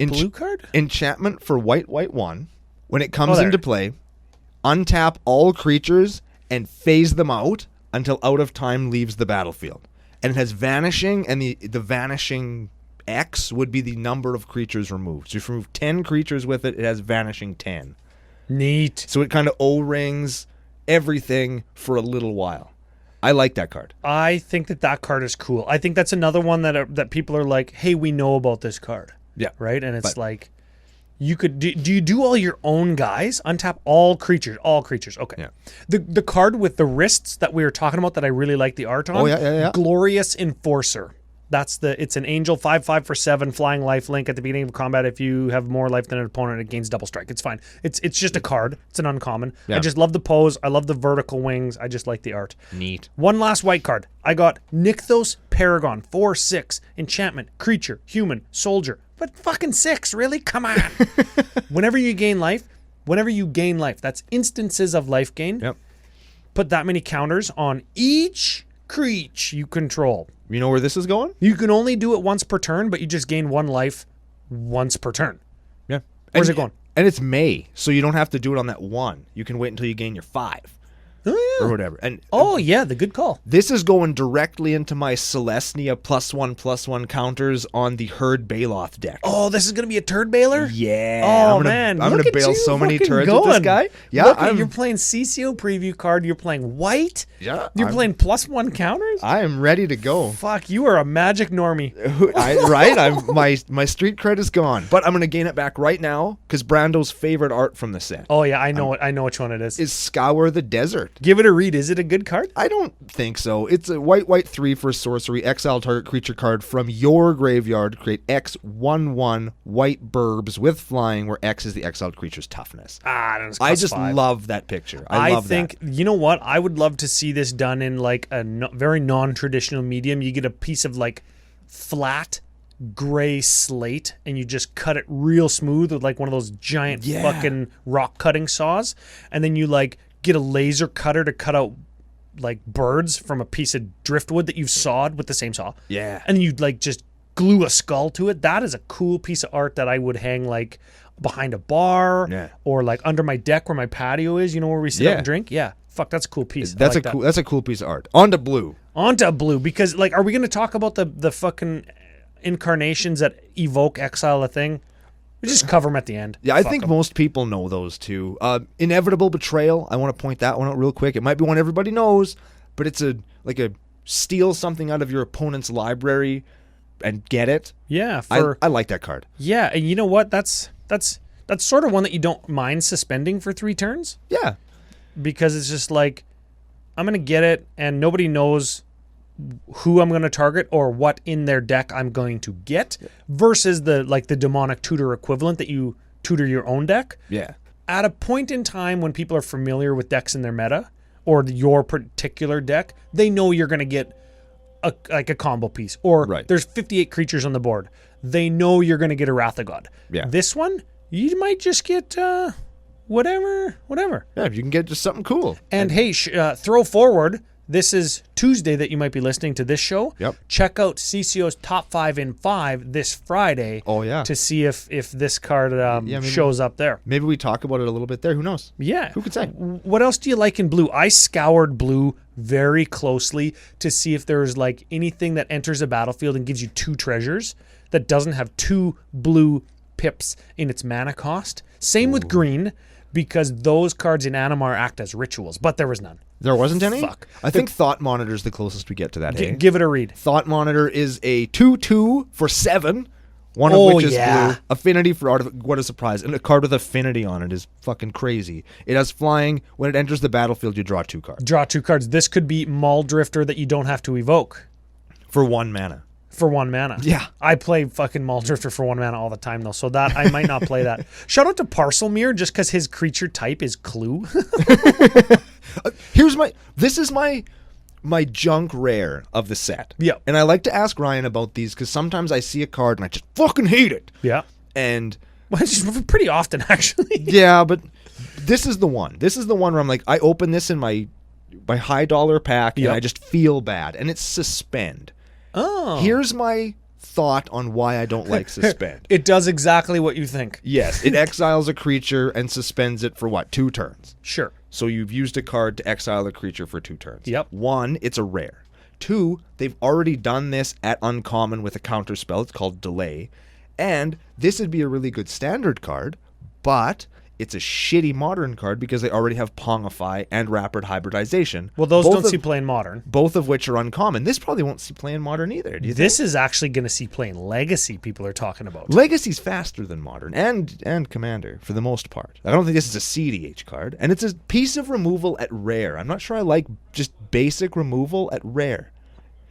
blue card? Enchantment for white 1. When it comes into play, untap all creatures and phase them out until Out of Time leaves the battlefield. And it has vanishing, and the vanishing X would be the number of creatures removed. So if you remove 10 creatures with it, it has vanishing 10. Neat. So it kind of O-rings everything for a little while. I like that card. I think that card is cool. I think that's another one that people are like, hey, we know about this card. Yeah. Right? And it's like, you could do you do all your own guys? Untap all creatures. Okay. Yeah. The card with the wrists that we were talking about that I really like the art on. Oh, yeah. Glorious Enforcer. It's an angel 5/5 for 7 flying life link at the beginning of combat. If you have more life than an opponent, it gains double strike. It's fine. It's just a card. It's an uncommon. Yeah. I just love the pose. I love the vertical wings. I just like the art. Neat. One last white card. I got Nykthos Paragon 4/6 enchantment creature human soldier. But fucking 6, really? Come on. Whenever you gain life, that's instances of life gain. Yep. Put that many counters on each creature you control. You know where this is going? You can only do it once per turn, but you just gain 1 life once per turn. Yeah. Where's it going? And it's May, so you don't have to do it on that 1. You can wait until you gain your 5. or whatever. And the good call. this is going directly into my Celestia +1/+1 counters on the Herd Baloth deck. Oh, this is going to be a turd bailer? Yeah. Oh, I'm Look gonna at bail you so many fucking turds going. with this guy. Yeah, Look, you're playing CCO preview card. You're playing white. Yeah, You're playing +1 counters. I am ready to go. Fuck, you are a magic normie. My street cred is gone, but I'm gonna gain it back right now because Brando's favorite art from the set Oh yeah, I know which one it is. is Scour the Desert. Give it a read. Is it a good card? I don't think so. It's a white 3 for sorcery. Exile target creature card from your graveyard. Create X 1/1 white burbs with flying, where X is the exiled creature's toughness. I just love that picture. I think that. You know what? I would love to see this done in like a very non-traditional medium. You get a piece of like flat gray slate and you just cut it real smooth with like one of those giant fucking rock cutting saws, and then you like get a laser cutter to cut out like birds from a piece of driftwood that you've sawed with the same saw. Yeah. And you like just glue a skull to it. That is a cool piece of art that I would hang like behind a bar or like under my deck where my patio is, where we sit out and drink. Yeah. Fuck, that's a cool piece. That's that's a cool piece of art. On to blue. Because like, are we going to talk about the fucking incarnations that evoke exile a thing? We just cover them at the end. Yeah, I think most people know those too. Inevitable Betrayal. I want to point that one out real quick. It might be one everybody knows, but it's a steal something out of your opponent's library and get it. Yeah, I like that card. Yeah, and you know what? That's sort of one that you don't mind suspending for 3 turns. Yeah. Because it's just like, I'm going to get it, and nobody knows who I'm going to target or what in their deck I'm going to get, versus the demonic tutor equivalent that you tutor your own deck. Yeah. At a point in time when people are familiar with decks in their meta, or your particular deck, they know you're going to get a combo piece. Or there's 58 creatures on the board. They know you're going to get a Wrath of God. Yeah. This one, you might just get... whatever. Yeah, if you can get just something cool. And hey, throw forward. This is Tuesday that you might be listening to this show. Yep. Check out CCO's Top 5 in 5 this Friday. Oh, yeah. To see if this card shows up there. Maybe we talk about it a little bit there. Who knows? Yeah. Who could say? What else do you like in blue? I scoured blue very closely to see if there's like anything that enters a battlefield and gives you 2 treasures that doesn't have 2 blue pips in its mana cost. Same with green, because those cards in Animar act as rituals, but there was none. There wasn't any? Fuck. I think Thought Monitor is the closest we get to that. Give it a read. Thought Monitor is a 2/2 for 7, one of which is blue. Affinity for Art of... What a surprise. And a card with affinity on it is fucking crazy. It has flying. When it enters the battlefield, you draw 2 cards. Draw 2 cards. This could be Maul Drifter that you don't have to evoke. For 1 mana. For 1 mana. Yeah. I play fucking Maul Drifter for 1 mana all the time, though, so that I might not play that. Shout out to Parcelmere, just because his creature type is Clue. This is my junk rare of the set. Yeah. And I like to ask Ryan about these, because sometimes I see a card and I just fucking hate it. Yeah. And... Well, it's just pretty often, actually. Yeah, but this is the one. This is the one where I'm like, I open this in my high dollar pack and I just feel bad. And it's Suspend. Oh. Here's my thought on why I don't like Suspend. It does exactly what you think. Yes, it exiles a creature and suspends it for 2 turns. Sure. So you've used a card to exile a creature for 2 turns. Yep. 1, it's a rare. 2, they've already done this at uncommon with a counter spell. It's called Delay. And this would be a really good standard card, but it's a shitty modern card because they already have Pongify and Rapid Hybridization. Well, those don't see play in modern. Both of which are uncommon. This probably won't see play in modern either. Do you This is actually going to see play in Legacy, people are talking about. Legacy's faster than modern and Commander for the most part. I don't think this is a CDH card. And it's a piece of removal at rare. I'm not sure I like just basic removal at rare.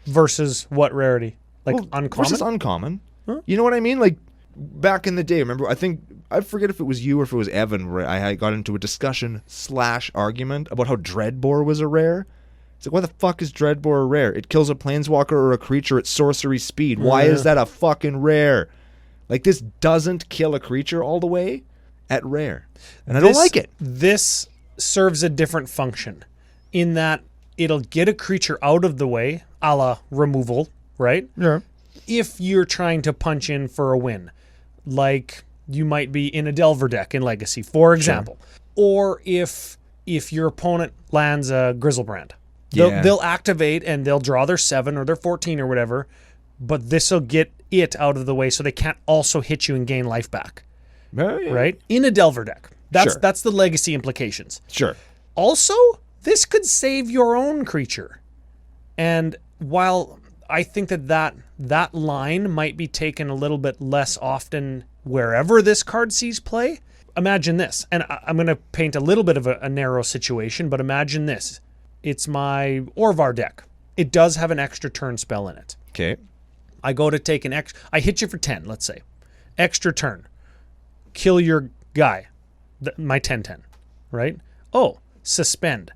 Versus what rarity? Uncommon? Versus uncommon. Huh? You know what I mean? Like, back in the day, remember, I forget if it was you or if it was Evan, where I got into a discussion/argument about how Dreadbore was a rare. It's like, why the fuck is Dreadbore a rare? It kills a planeswalker or a creature at sorcery speed. Why is that a fucking rare? Like, this doesn't kill a creature all the way at rare. And I don't like it. This serves a different function in that it'll get a creature out of the way, a la removal, right? Yeah. If you're trying to punch in for a win, like you might be in a Delver deck in Legacy, for example. Sure. Or if if your opponent lands a Grizzlebrand. They'll activate and they'll draw their 7 or their 14 or whatever, but this will get it out of the way so they can't also hit you and gain life back. Right? In a Delver deck. That's the legacy implications. Sure. Also, this could save your own creature. And while I think that line might be taken a little bit less often wherever this card sees play, imagine this. And I'm going to paint a little bit of a narrow situation, but imagine this. It's my Orvar deck. It does have an extra turn spell in it. Okay. I go to take an extra... I hit you for 10, let's say. Extra turn. Kill your guy. My 10/10, right? Oh, suspend.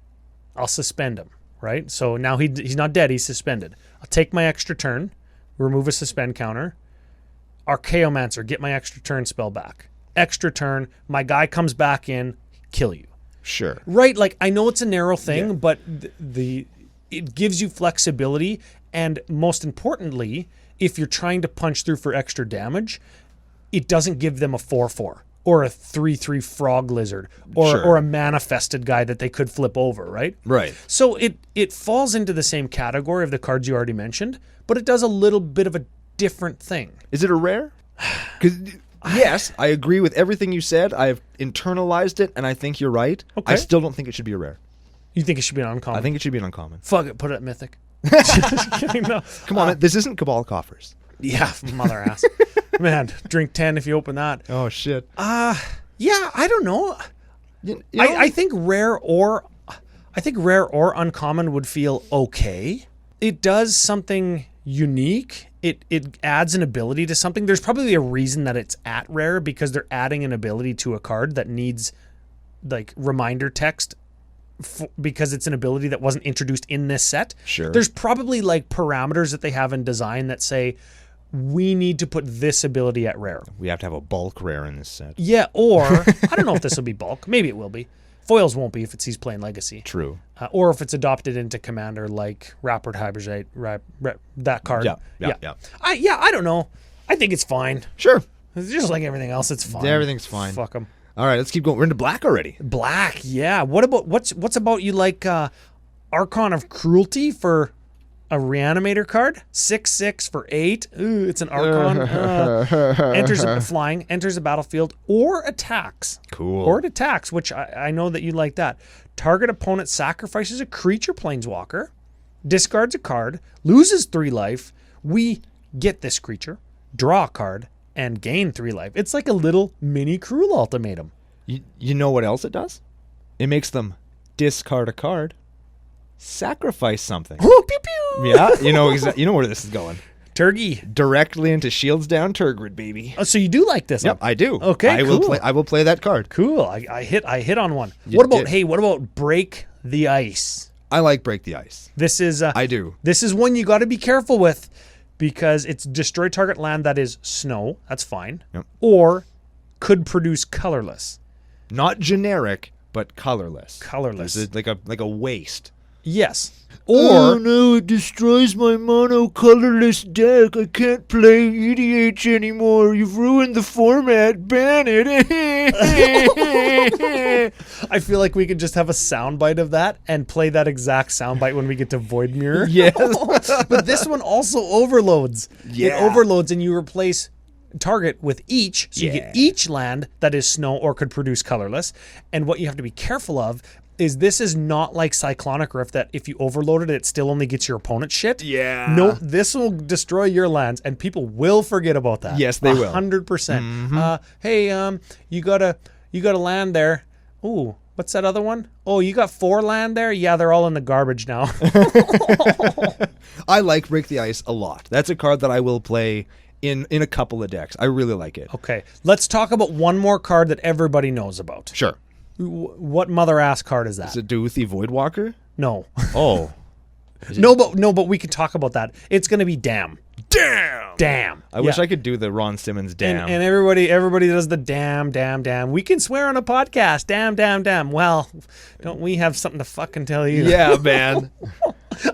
I'll suspend him, right? So now he's not dead, he's suspended. I'll take my extra turn, remove a suspend counter. Archaeomancer, get my extra turn spell back. Extra turn, my guy comes back in, kill you. Sure. Right, like I know it's a narrow thing, but it gives you flexibility, and most importantly, if you're trying to punch through for extra damage, it doesn't give them a 4/4 or a 3/3 frog lizard or a manifested guy that they could flip over, right? Right. So it falls into the same category of the cards you already mentioned, but it does a little bit of a different thing. Is it a rare? Because yes, I agree with everything you said. I've internalized it, and I think you're right. Okay. I still don't think it should be a rare. You think it should be an uncommon? I think it should be an uncommon. Fuck it, put it at Mythic. Just kidding, no. Come on, this isn't Cabal Coffers. Yeah, mother ass. Man, drink 10 if you open that. Oh, shit. Yeah, I don't know. You know? I think rare or uncommon would feel okay. It does something unique. It adds an ability to something. There's probably a reason that it's at rare, because they're adding an ability to a card that needs like reminder text because it's an ability that wasn't introduced in this set. Sure. There's probably like parameters that they have in design that say we need to put this ability at rare. We have to have a bulk rare in this set. Yeah, or I don't know if this will be bulk. Maybe it will be. Foils won't be if he's playing Legacy. True. Or if it's adopted into Commander like Rapid Hybridite, that card. Yeah. I don't know. I think it's fine. Sure. It's just like everything else, it's fine. Everything's fine. Fuck them. All right, let's keep going. We're into black already. Black, yeah. What about what's about you like Archon of Cruelty for a Reanimator card? 6/6 for 8. Ooh, it's an Archon. Enters a battlefield or attacks. Cool. Or it attacks, which I know that you like that. Target opponent sacrifices a creature planeswalker, discards a card, loses 3 life. We get this creature, draw a card, and gain 3 life. It's like a little mini Cruel ultimatum. You know what else it does? It makes them discard a card, sacrifice something. Oh, pew pew. Yeah, you know where this is going. Turkey. Directly into Shields Down Turgid, baby. Oh, so you do like this? Yep, I do. Okay, cool. I will play that card. Cool. I hit on one. You What about did. Break the Ice? I like Break the Ice. This is I do. This is one you got to be careful with because it's destroy target land that is snow. That's fine. Yep. Or could produce colorless. Not generic, but colorless. Colorless. This is like a waste. Yes. Oh Or no, it destroys my mono colorless deck. I can't play EDH anymore. You've ruined the format. Ban it. I feel like we could just have a soundbite of that and play that exact soundbite when we get to Void Mirror. Yes. But this one also overloads. Yeah. It overloads and you replace target with each. So you Yeah. get each land that is snow or could produce colorless. And what you have to be careful of is this is not like Cyclonic Rift that if you overloaded it still only gets your opponent's shit. Yeah. No, this will destroy your lands and people will forget about that. Yes, they will. 100%. Hey, you got a land there. Ooh, what's that other one? Oh, you got 4 land there? Yeah, they're all in the garbage now. I like Break the Ice a lot. That's a card that I will play in a couple of decks. I really like it. Okay, let's talk about one more card that everybody knows about. Sure. What mother ass card is that? Does it do with the Voidwalker? No. Oh. No, but we can talk about that. It's going to be Damn. Damn. I wish I could do the Ron Simmons Damn. And everybody does the damn. We can swear on a podcast. Damn. Well, don't we have something to fucking tell you? Yeah, man.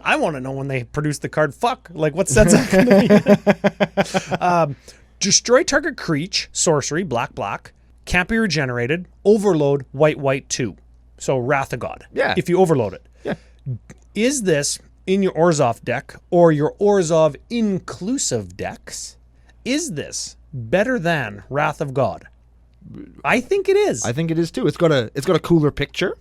I want to know when they produce the card fuck. Like, what's that going to be? Destroy target creature, sorcery, black. Can't be regenerated. Overload, white 2. So Wrath of God. Yeah. If you overload it. Yeah. Is this in your Orzhov deck or your Orzhov inclusive decks? Is this better than Wrath of God? I think it is. I think it is too. It's got a cooler picture.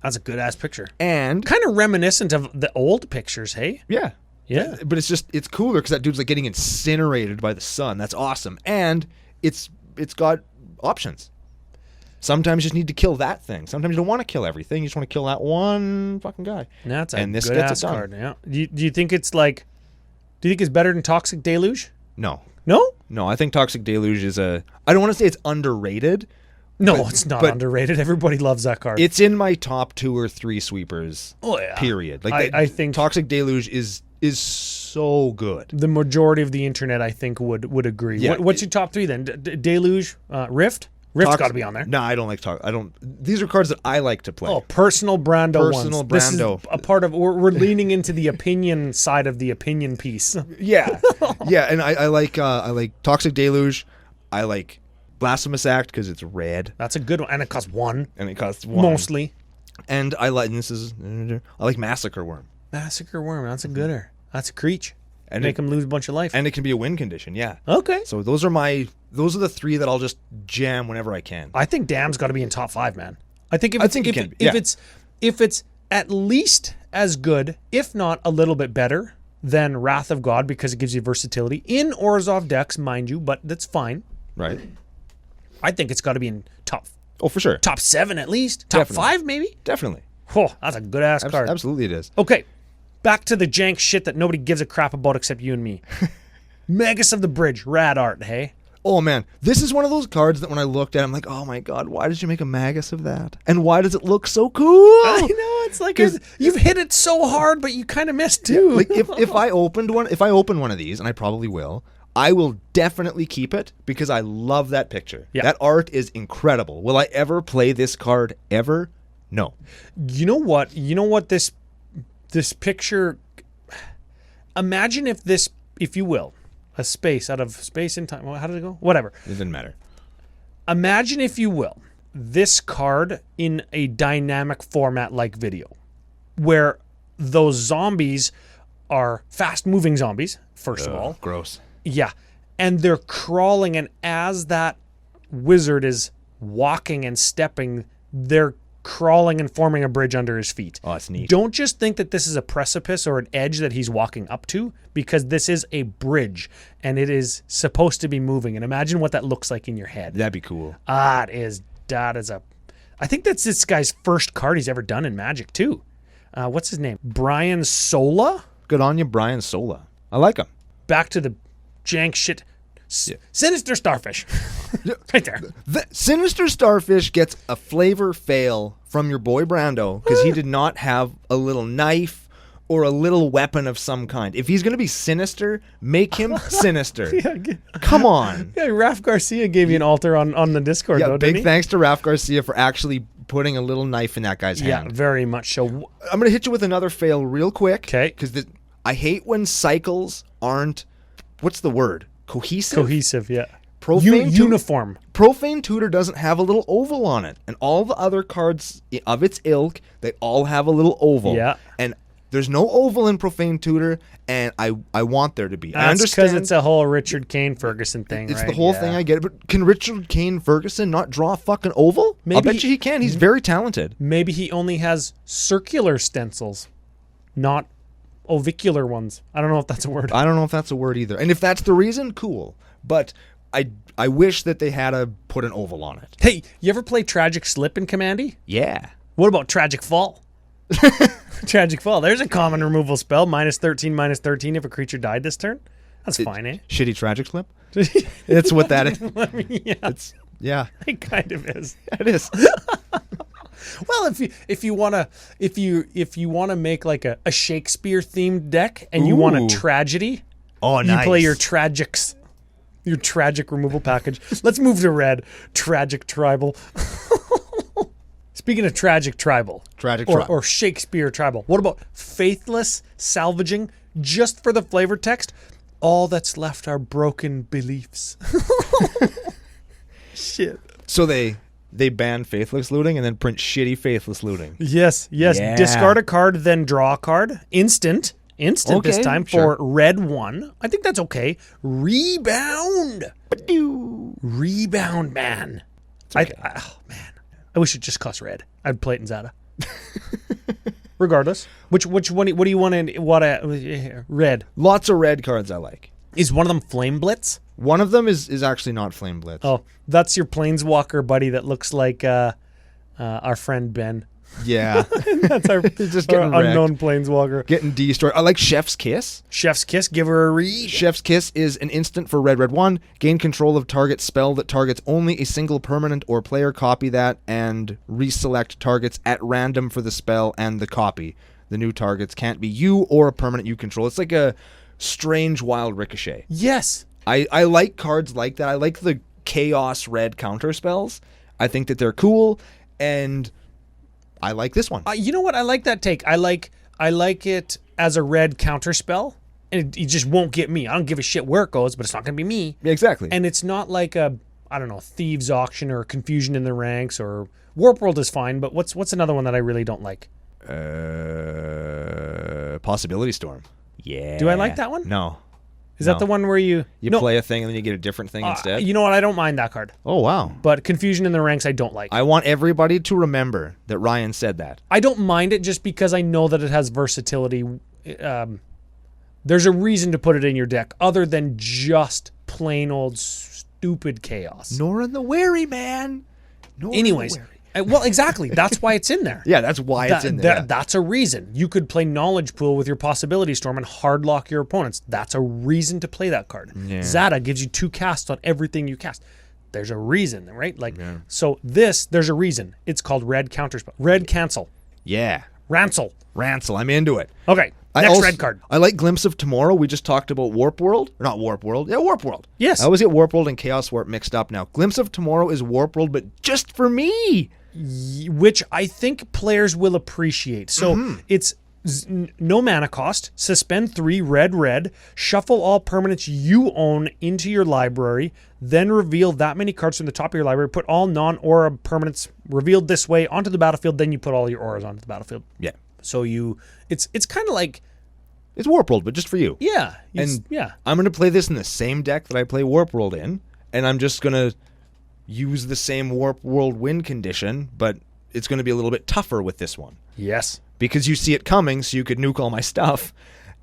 That's a good ass picture. And kind of reminiscent of the old pictures, hey? Yeah. Yeah. But it's cooler because that dude's like getting incinerated by the sun. That's awesome. And it's got options. Sometimes you just need to kill that thing. Sometimes you don't want to kill everything. You just want to kill that one fucking guy. That's a and this good gets ass it done. card. Yeah. Do you think it's like? Do you think it's better than Toxic Deluge? No. No. No, I think Toxic Deluge is I don't want to say it's underrated. No, it's not underrated. Everybody loves that card. It's in my top 2 or 3 sweepers. Oh yeah. Period. Like I think Toxic Deluge is so good. The majority of the internet, I think, would agree. Yeah, what's your top 3 then? Deluge, Rift. Rift's got to be on there. No, I don't like I don't. These are cards that I like to play. Oh, personal Brando Personal ones. This Brando. is a part of. We're leaning into the opinion side of the opinion piece. Yeah, yeah, and I like Toxic Deluge. I like Blasphemous Act because it's red. That's a good one, and it costs 1. And it costs 1 mostly. And I like I like Massacre Worm. Massacre Worm. That's a gooder. That's a creech. And make him lose a bunch of life. And it can be a win condition. Yeah. Okay. So those are the 3 that I'll just jam whenever I can. I think Dam's got to be in top 5, man. I think if it's at least as good, if not a little bit better than Wrath of God because it gives you versatility in Orzhov decks, mind you, but that's fine. Right. I think it's got to be in top. Oh, for sure. Top 7 at least. Top Definitely. 5 maybe. Definitely. Oh, that's a good ass card. Absolutely, it is. Okay, back to the jank shit that nobody gives a crap about except you and me. Magus of the Bridge, rad art, hey? Oh man, this is one of those cards that when I looked at, I'm like, oh my god, why did you make a Magus of that? And why does it look so cool? I know, it's like you've hit it so hard, but you kind of missed too. Yeah, like if I open one of these, and I probably will, I will definitely keep it because I love that picture. Yeah. That art is incredible. Will I ever play this card ever? No. You know what? This picture. Imagine if you will, a space out of space and time. How did it go? Whatever. It didn't matter. Imagine, if you will, this card in a dynamic format like video, where those zombies are fast-moving zombies, first of all. Gross. Yeah. And they're crawling, and as that wizard is walking and stepping, they're crawling and forming a bridge under his feet. Oh, that's neat. Don't just think that this is a precipice or an edge that he's walking up to, because this is a bridge, and it is supposed to be moving. And imagine what that looks like in your head. That'd be cool. I think that's this guy's first card he's ever done in Magic, too. What's his name? Brian Sola? Good on you, Brian Sola. I like him. Back to the jank shit. Sinister Starfish. Right there. The Sinister Starfish gets a flavor fail from your boy Brando because he did not have a little knife or a little weapon of some kind. If he's going to be sinister, make him sinister. Come on. Yeah, Raf Garcia gave you an altar on the Discord, though, didn't he? Big thanks to Raf Garcia for actually putting a little knife in that guy's hand. Yeah, very much so. I'm going to hit you with another fail real quick. Okay. Because I hate when cycles aren't, what's the word? Cohesive, yeah. Uniform. Profane Tutor doesn't have a little oval on it. And all the other cards of its ilk, they all have a little oval. Yeah. And there's no oval in Profane Tutor, and I want there to be. That's I understand because it's a whole Richard Kane Ferguson thing, It's right? the whole thing, I get it. But can Richard Kane Ferguson not draw a fucking oval? I'll bet you he can. He's very talented. Maybe he only has circular stencils, not ovicular ones. I don't know if that's a word. I don't know if that's a word either. And if that's the reason, cool. But I wish that they had put an oval on it. Hey, you ever play Tragic Slip in Commandy? Yeah. What about Tragic Fall? Tragic Fall. There's a common removal spell. -13/-13 if a creature died this turn. That's fine, eh? Shitty Tragic Slip? It's what that is. Yeah. It kind of is. It is. Well, if you wanna make like a Shakespeare themed deck and you want a tragedy, nice. You play your tragic removal package. Let's move to red. Tragic Tribal. Speaking of tragic tribal, or Shakespeare tribal, what about Faithless Salvaging? Just for the flavor text, all that's left are broken beliefs. Shit. So they they ban Faithless looting and then print shitty Faithless looting. Yes. Yeah. Discard a card, then draw a card. Instant this time for sure. red 1. I think that's okay. Rebound. Rebound, man. Okay. Oh, man. I wish it just cost red. I'd play it in Zada. Regardless. Which one, what do you want in red? Lots of red cards I like. Is one of them Flame Blitz? One of them is actually not Flame Blitz. Oh, that's your Planeswalker buddy that looks like our friend Ben. Yeah. That's our, just our getting unknown Planeswalker. Getting destroyed. I like Chef's Kiss. Chef's Kiss, give her a read. Chef's Kiss is an instant for red 1. Gain control of target spell that targets only a single permanent or player. Copy that and reselect targets at random for the spell and the copy. The new targets can't be you or a permanent you control. It's like a strange wild ricochet. Yes. I like cards like that. I like the chaos red counter spells. I think that they're cool, and I like this one. You know what? I like that take. I like it as a red counter spell, and it just won't get me. I don't give a shit where it goes, but it's not going to be me. Yeah, exactly. And it's not like a, I don't know, Thieves Auction or Confusion in the Ranks or Warp World is fine, but what's another one that I really don't like? Possibility Storm. Yeah. Do I like that one? No. Is that the one where you play a thing and then you get a different thing instead? You know what? I don't mind that card. Oh, wow. But Confusion in the Ranks, I don't like. I want everybody to remember that Ryan said that. I don't mind it just because I know that it has versatility. There's a reason to put it in your deck other than just plain old stupid chaos. Nor in the Wary, man. Anyways. Well, exactly. That's why it's in there. Yeah, that's why it's in there. That's a reason. You could play Knowledge Pool with your Possibility Storm and hardlock your opponents. That's a reason to play that card. Yeah. Zada gives you 2 casts on everything you cast. There's a reason, right? So there's a reason. It's called Red Counterspell. Red Cancel. Yeah. Rancel. I'm into it. Okay. Next red card. I like Glimpse of Tomorrow. We just talked about Warp World. Or not Warp World. Yeah, Warp World. Yes. I always get Warp World and Chaos Warp mixed up now. Glimpse of Tomorrow is Warp World, but just for me. Which I think players will appreciate. So it's no mana cost, suspend 3 red, shuffle all permanents you own into your library, then reveal that many cards from the top of your library, put all non-aura permanents revealed this way onto the battlefield, then you put all your auras onto the battlefield. Yeah. So it's kind of like... It's Warp World, but just for you. Yeah. I'm going to play this in the same deck that I play Warp World in, and I'm just going to use the same Warp World win condition, but it's going to be a little bit tougher with this one. Yes. Because you see it coming, so you could nuke all my stuff,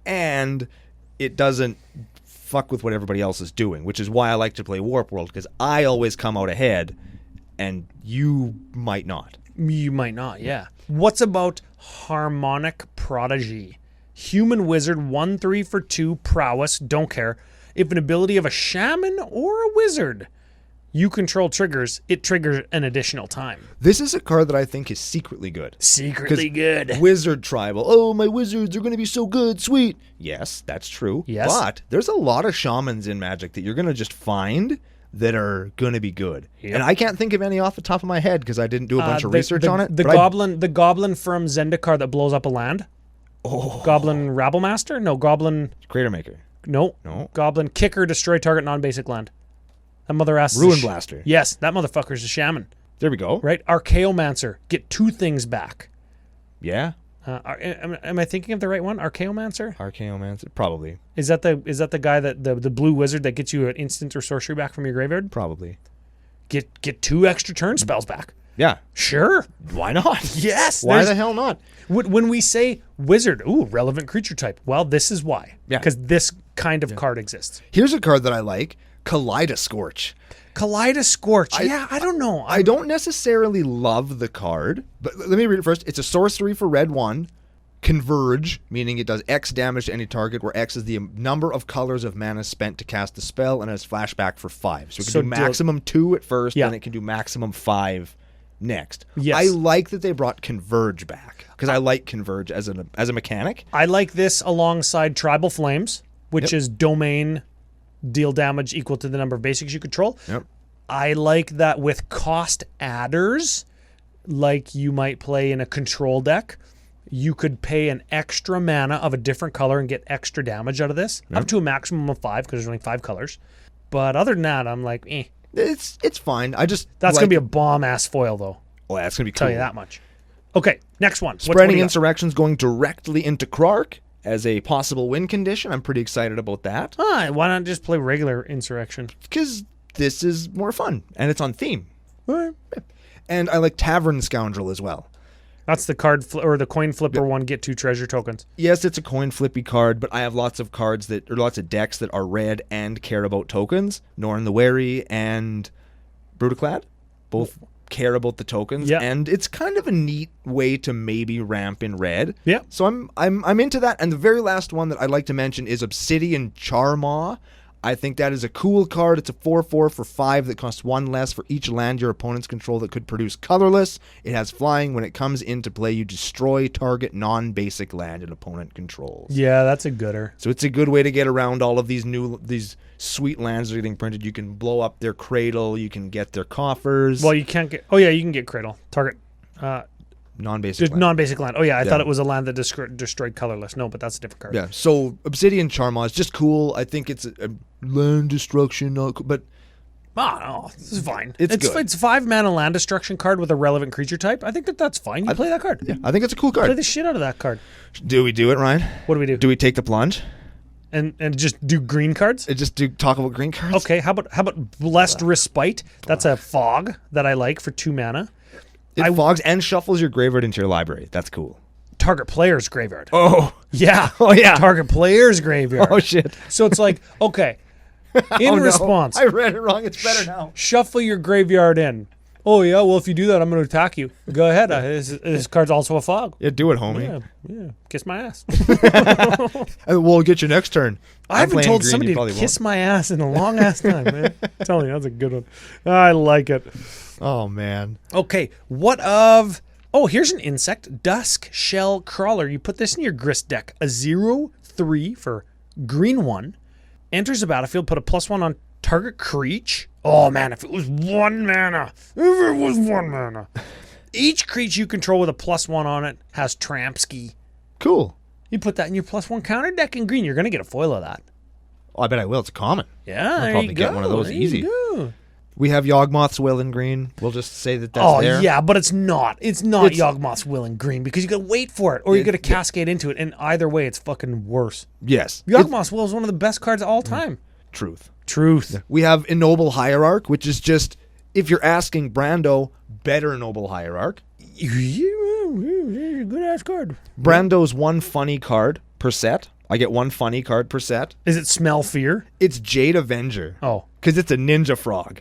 and it doesn't fuck with what everybody else is doing, which is why I like to play Warp World, because I always come out ahead, and you might not. You might not, yeah. What's about Harmonic Prodigy? Human Wizard, 1/3 for 2, prowess, don't care. If an ability of a shaman or a wizard you control triggers, it triggers an additional time. This is a card that I think is secretly good. Secretly good. Wizard Tribal. Oh, my wizards are going to be so good. Sweet. Yes, that's true. Yes. But there's a lot of shamans in Magic that you're going to just find that are going to be good. Yep. And I can't think of any off the top of my head because I didn't do a bunch of research on it. The goblin from Zendikar that blows up a land. Oh. Goblin Rabblemaster? No, Goblin... Crater Maker. No. Goblin Kicker, destroy target non-basic land. That mother ass Ruin Blaster. Yes, that motherfucker's a shaman. There we go. Right? Archaeomancer. Get 2 things back. Yeah. Am I thinking of the right one? Archaeomancer? Archaeomancer. Probably. Is that the guy that the blue wizard that gets you an instant or sorcery back from your graveyard? Probably. Get 2 extra turn spells back. Yeah. Sure. Why not? Yes. Why the hell not? When we say wizard, relevant creature type. Well, this is why. Yeah. Because this kind of card exists. Here's a card that I like. Kaleidoscorch. Kaleidoscorch. I don't know. I don't necessarily love the card, but let me read it first. It's a sorcery for red 1. Converge, meaning it does X damage to any target, where X is the number of colors of mana spent to cast the spell, and it has flashback for 5. So it can do maximum 2 at first, and it can do maximum 5 next. Yes. I like that they brought Converge back, because I like Converge as a mechanic. I like this alongside Tribal Flames, which is domain, deal damage equal to the number of basics you control. Yep. I like that with cost adders, like you might play in a control deck. You could pay an extra mana of a different color and get extra damage out of this, up to a maximum of 5, because there's only 5 colors. But other than that, I'm like, It's fine. That's going to be a bomb-ass foil, though. Oh, that's going to be cool. Tell you that much. Okay, next one. Spreading Insurrections going directly into Krark as a possible win condition. I'm pretty excited about that. Why not just play regular Insurrection? Because this is more fun, and it's on theme. Right. And I like Tavern Scoundrel as well. That's the card or the coin flipper one. Get 2 treasure tokens. Yes, it's a coin flippy card, but I have lots of lots of decks that are red and care about tokens. Norn the Wary and Brutaclad both care about the tokens, and it's kind of a neat way to maybe ramp in red. Yeah. So I'm into that. And the very last one that I'd like to mention is Obsidian Charmaw. I think that is a cool card. It's a 4/4 for 5 that costs 1 less for each land your opponents control that could produce colorless. It has flying. When it comes into play, you destroy target non-basic land an opponent controls. Yeah, that's a gooder. So it's a good way to get around all of these sweet lands that are getting printed. You can blow up their cradle. You can get their coffers. Well, you can't get... Oh, yeah, you can get cradle. Target... non-basic land. Non-basic land. Oh, yeah, I thought it was a land that destroyed colorless. No, but that's a different card. Yeah, so Obsidian Charmaw is just cool. I think it's a land destruction, but... no, this is fine. It's good. It's 5-mana land destruction card with a relevant creature type. I think that's fine. You play that card. Yeah, I think it's a cool card. Play the shit out of that card. Do we do it, Ryan? What do we do? Do we take the plunge? And just do green cards? And just talk about green cards? Okay, how about Blessed Respite? That's a fog that I like for 2 mana. It fogs and shuffles your graveyard into your library. That's cool. Target player's graveyard. Oh. Yeah. Oh, yeah. Target player's graveyard. Oh, shit. So it's like, okay, in response. I read it wrong. It's better now. Shuffle your graveyard in. Oh, yeah, well, if you do that, I'm going to attack you. Go ahead. This card's also a fog. Yeah, do it, homie. Yeah. Kiss my ass. We'll get you next turn. I haven't told somebody to kiss my ass in a long ass time, man. I'm telling you, that's a good one. I like it. Oh, man. Okay, what of... Oh, here's an insect. Dusk Shell Crawler. You put this in your Grist deck. A 0/3 for green 1. Enters the battlefield. Put a +1 on target creature. Oh, man, if it was 1 mana. If it was 1 mana. Each creature you control with a +1 on it has Trampski. Cool. You put that in your +1 counter deck in green. You're going to get a foil of that. Oh, I bet I will. It's a common. Yeah, I'll probably get one of those easy. Go. We have Yawgmoth's Will in green. We'll just say that's there. Oh, yeah, but it's not. It's not Yawgmoth's Will in green because you got to wait for it or you got to cascade into it. And either way, it's fucking worse. Yes. Yawgmoth's Will is one of the best cards of all time. Truth. Yeah. We have Ennoble Hierarch, which is just, if you're asking Brando, better Ennoble Hierarch. Good ass card. Brando's 1 funny card per set. I get 1 funny card per set. Is it Smell Fear? It's Jade Avenger. Oh. Because it's a ninja frog.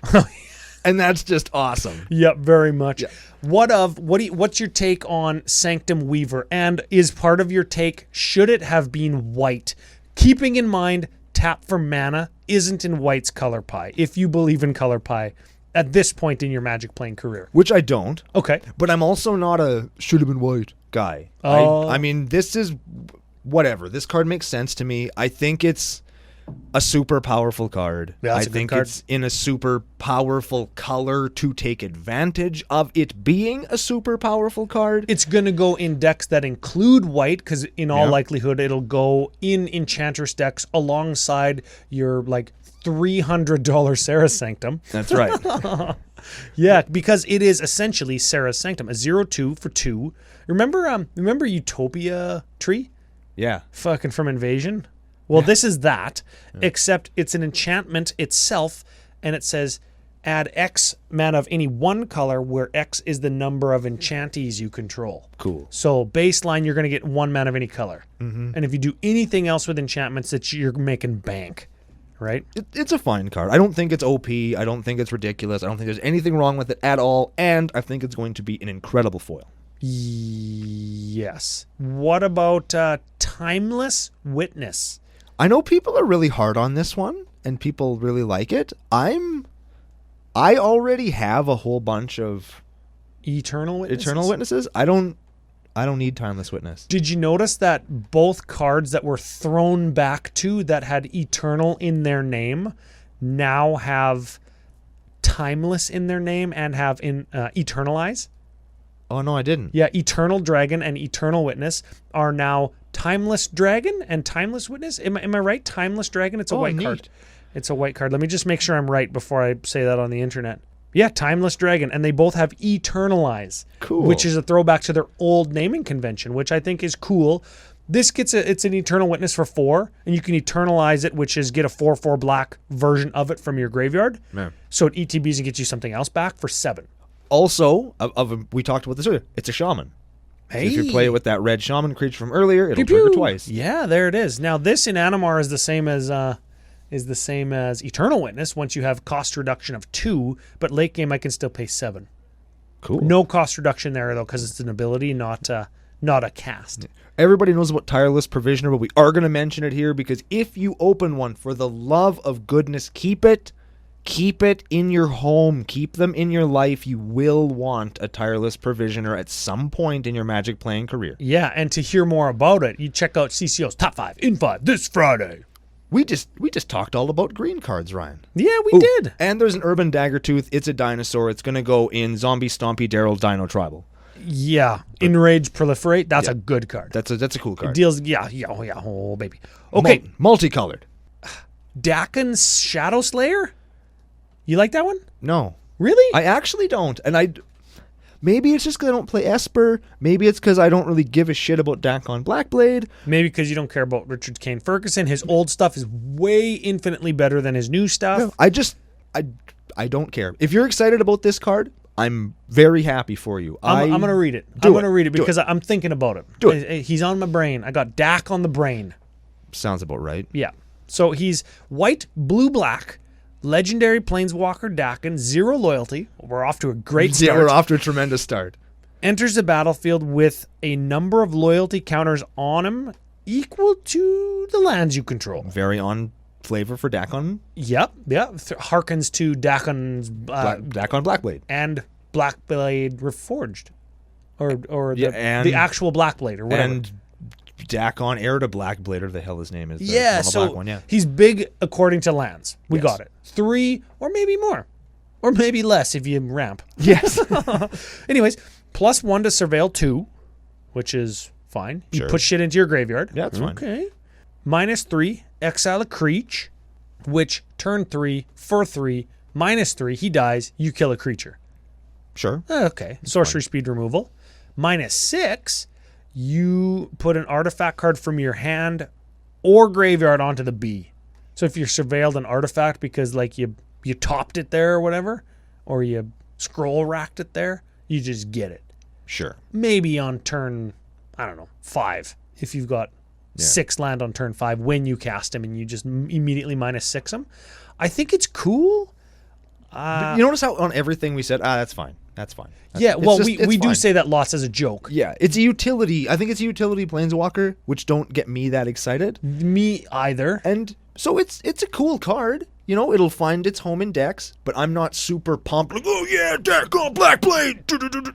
And that's just awesome. Yep, very much. Yeah. What's your take on Sanctum Weaver? And is part of your take, should it have been white? Keeping in mind, tap for mana isn't in white's color pie, if you believe in color pie at this point in your Magic playing career. Which I don't. Okay. But I'm also not a should have been white guy. I mean, this is whatever. This card makes sense to me. I think it's a super powerful card. Yeah, I think it's in a super powerful color to take advantage of it being a super powerful card. It's going to go in decks that include white because in all likelihood it'll go in Enchantress decks alongside your like $300 Sarah's Sanctum. That's right. Yeah, because it is essentially Sarah's Sanctum, a 0/2 for 2. Remember Utopia Tree? Yeah. Fucking from Invasion? Well, this is that, except it's an enchantment itself, and it says add X mana of any one color where X is the number of enchantees you control. Cool. So baseline, you're going to get 1 mana of any color. Mm-hmm. And if you do anything else with enchantments, that you're making bank, right? It's a fine card. I don't think it's OP. I don't think it's ridiculous. I don't think there's anything wrong with it at all, and I think it's going to be an incredible foil. Yes. What about Timeless Witness? I know people are really hard on this one, and people really like it. I already have a whole bunch of Eternal Witnesses. I don't need Timeless Witness. Did you notice that both cards that were thrown back to that had Eternal in their name now have Timeless in their name and have Eternalize? Oh, no, I didn't. Yeah, Eternal Dragon and Eternal Witness are now Timeless Dragon and Timeless Witness. Am I right? Timeless Dragon, it's a white card. It's a white card. Let me just make sure I'm right before I say that on the internet. Yeah, Timeless Dragon, and they both have Eternalize, Cool. which is a throwback to their old naming convention, which I think is cool. This it's an Eternal Witness for 4, and you can Eternalize it, which is get a 4/4 black version of it from your graveyard. Yeah. So it ETBs and gets you something else back for 7. Also, we talked about this earlier. It's a shaman. Hey. So if you play it with that red shaman creature from earlier, it'll trigger twice. Yeah, there it is. Now this in Animar is the same as Eternal Witness. Once you have cost reduction of 2, but late game I can still pay 7. Cool. No cost reduction there though, because it's an ability, not a cast. Everybody knows about Tireless Provisioner, but we are going to mention it here because if you open one, for the love of goodness, keep it. Keep it in your home. Keep them in your life. You will want a Tireless Provisioner at some point in your Magic playing career. Yeah, and to hear more about it, you check out CCO's Top 5 in 5 this Friday. We just talked all about green cards, Ryan. Yeah, we did. And there's an Urban Daggertooth. It's a dinosaur. It's going to go in Zombie Stompy Daryl Dino Tribal. Yeah, Enrage Proliferate. That's a good card. That's a cool card. It deals. Oh baby. Okay, Multicolored. Dakon's Shadow Slayer. You like that one? No. Really? I actually don't. And maybe it's just because I don't play Esper. Maybe it's because I don't really give a shit about Dakon Blackblade. Maybe because you don't care about Richard Kane Ferguson. His old stuff is way infinitely better than his new stuff. No, I don't care. If you're excited about this card, I'm very happy for you. I'm going to read it. I'm going to read it because I'm thinking about it. Do it. He's on my brain. I got Dak on the brain. Sounds about right. Yeah. So he's white, blue, black. Legendary Planeswalker Dakon, 0 loyalty. We're off to a great start. Yeah, we're off to a tremendous start. Enters the battlefield with a number of loyalty counters on him equal to the lands you control. Very on flavor for Dakon. Yep. Harkens to Dakon's Dakon Blackblade. and Blackblade Reforged. Or the actual Blackblade or whatever. And Dakon Heir to Blackblade, or the hell his name is. So black one, he's big according to lands. We got it. 3 or maybe more. Or maybe less if you ramp. Yes. Anyways, +1 to Surveil 2, which is fine. You Sure. put shit into your graveyard. Yeah, that's fine. Okay. -3, exile a creature, which turn 3 for 3, -3, he dies, you kill a creature. Sure. Okay. Sorcery speed removal. -6, you put an artifact card from your hand or graveyard onto the B. So if you're surveilled an artifact because like you topped it there or whatever, or you scroll racked it there, you just get it. Sure. Maybe on turn, 5. If you've got 6 land on turn 5 when you cast him and you just immediately -6 him. I think it's cool. You notice how on everything we said, that's fine. That's fine. We do say that lots as a joke. Yeah, it's a utility. I think it's a utility Planeswalker, which don't get me that excited. Me either. And so it's a cool card. You know, it'll find its home in decks, but I'm not super pumped. Like, oh yeah, deck on Blackblade.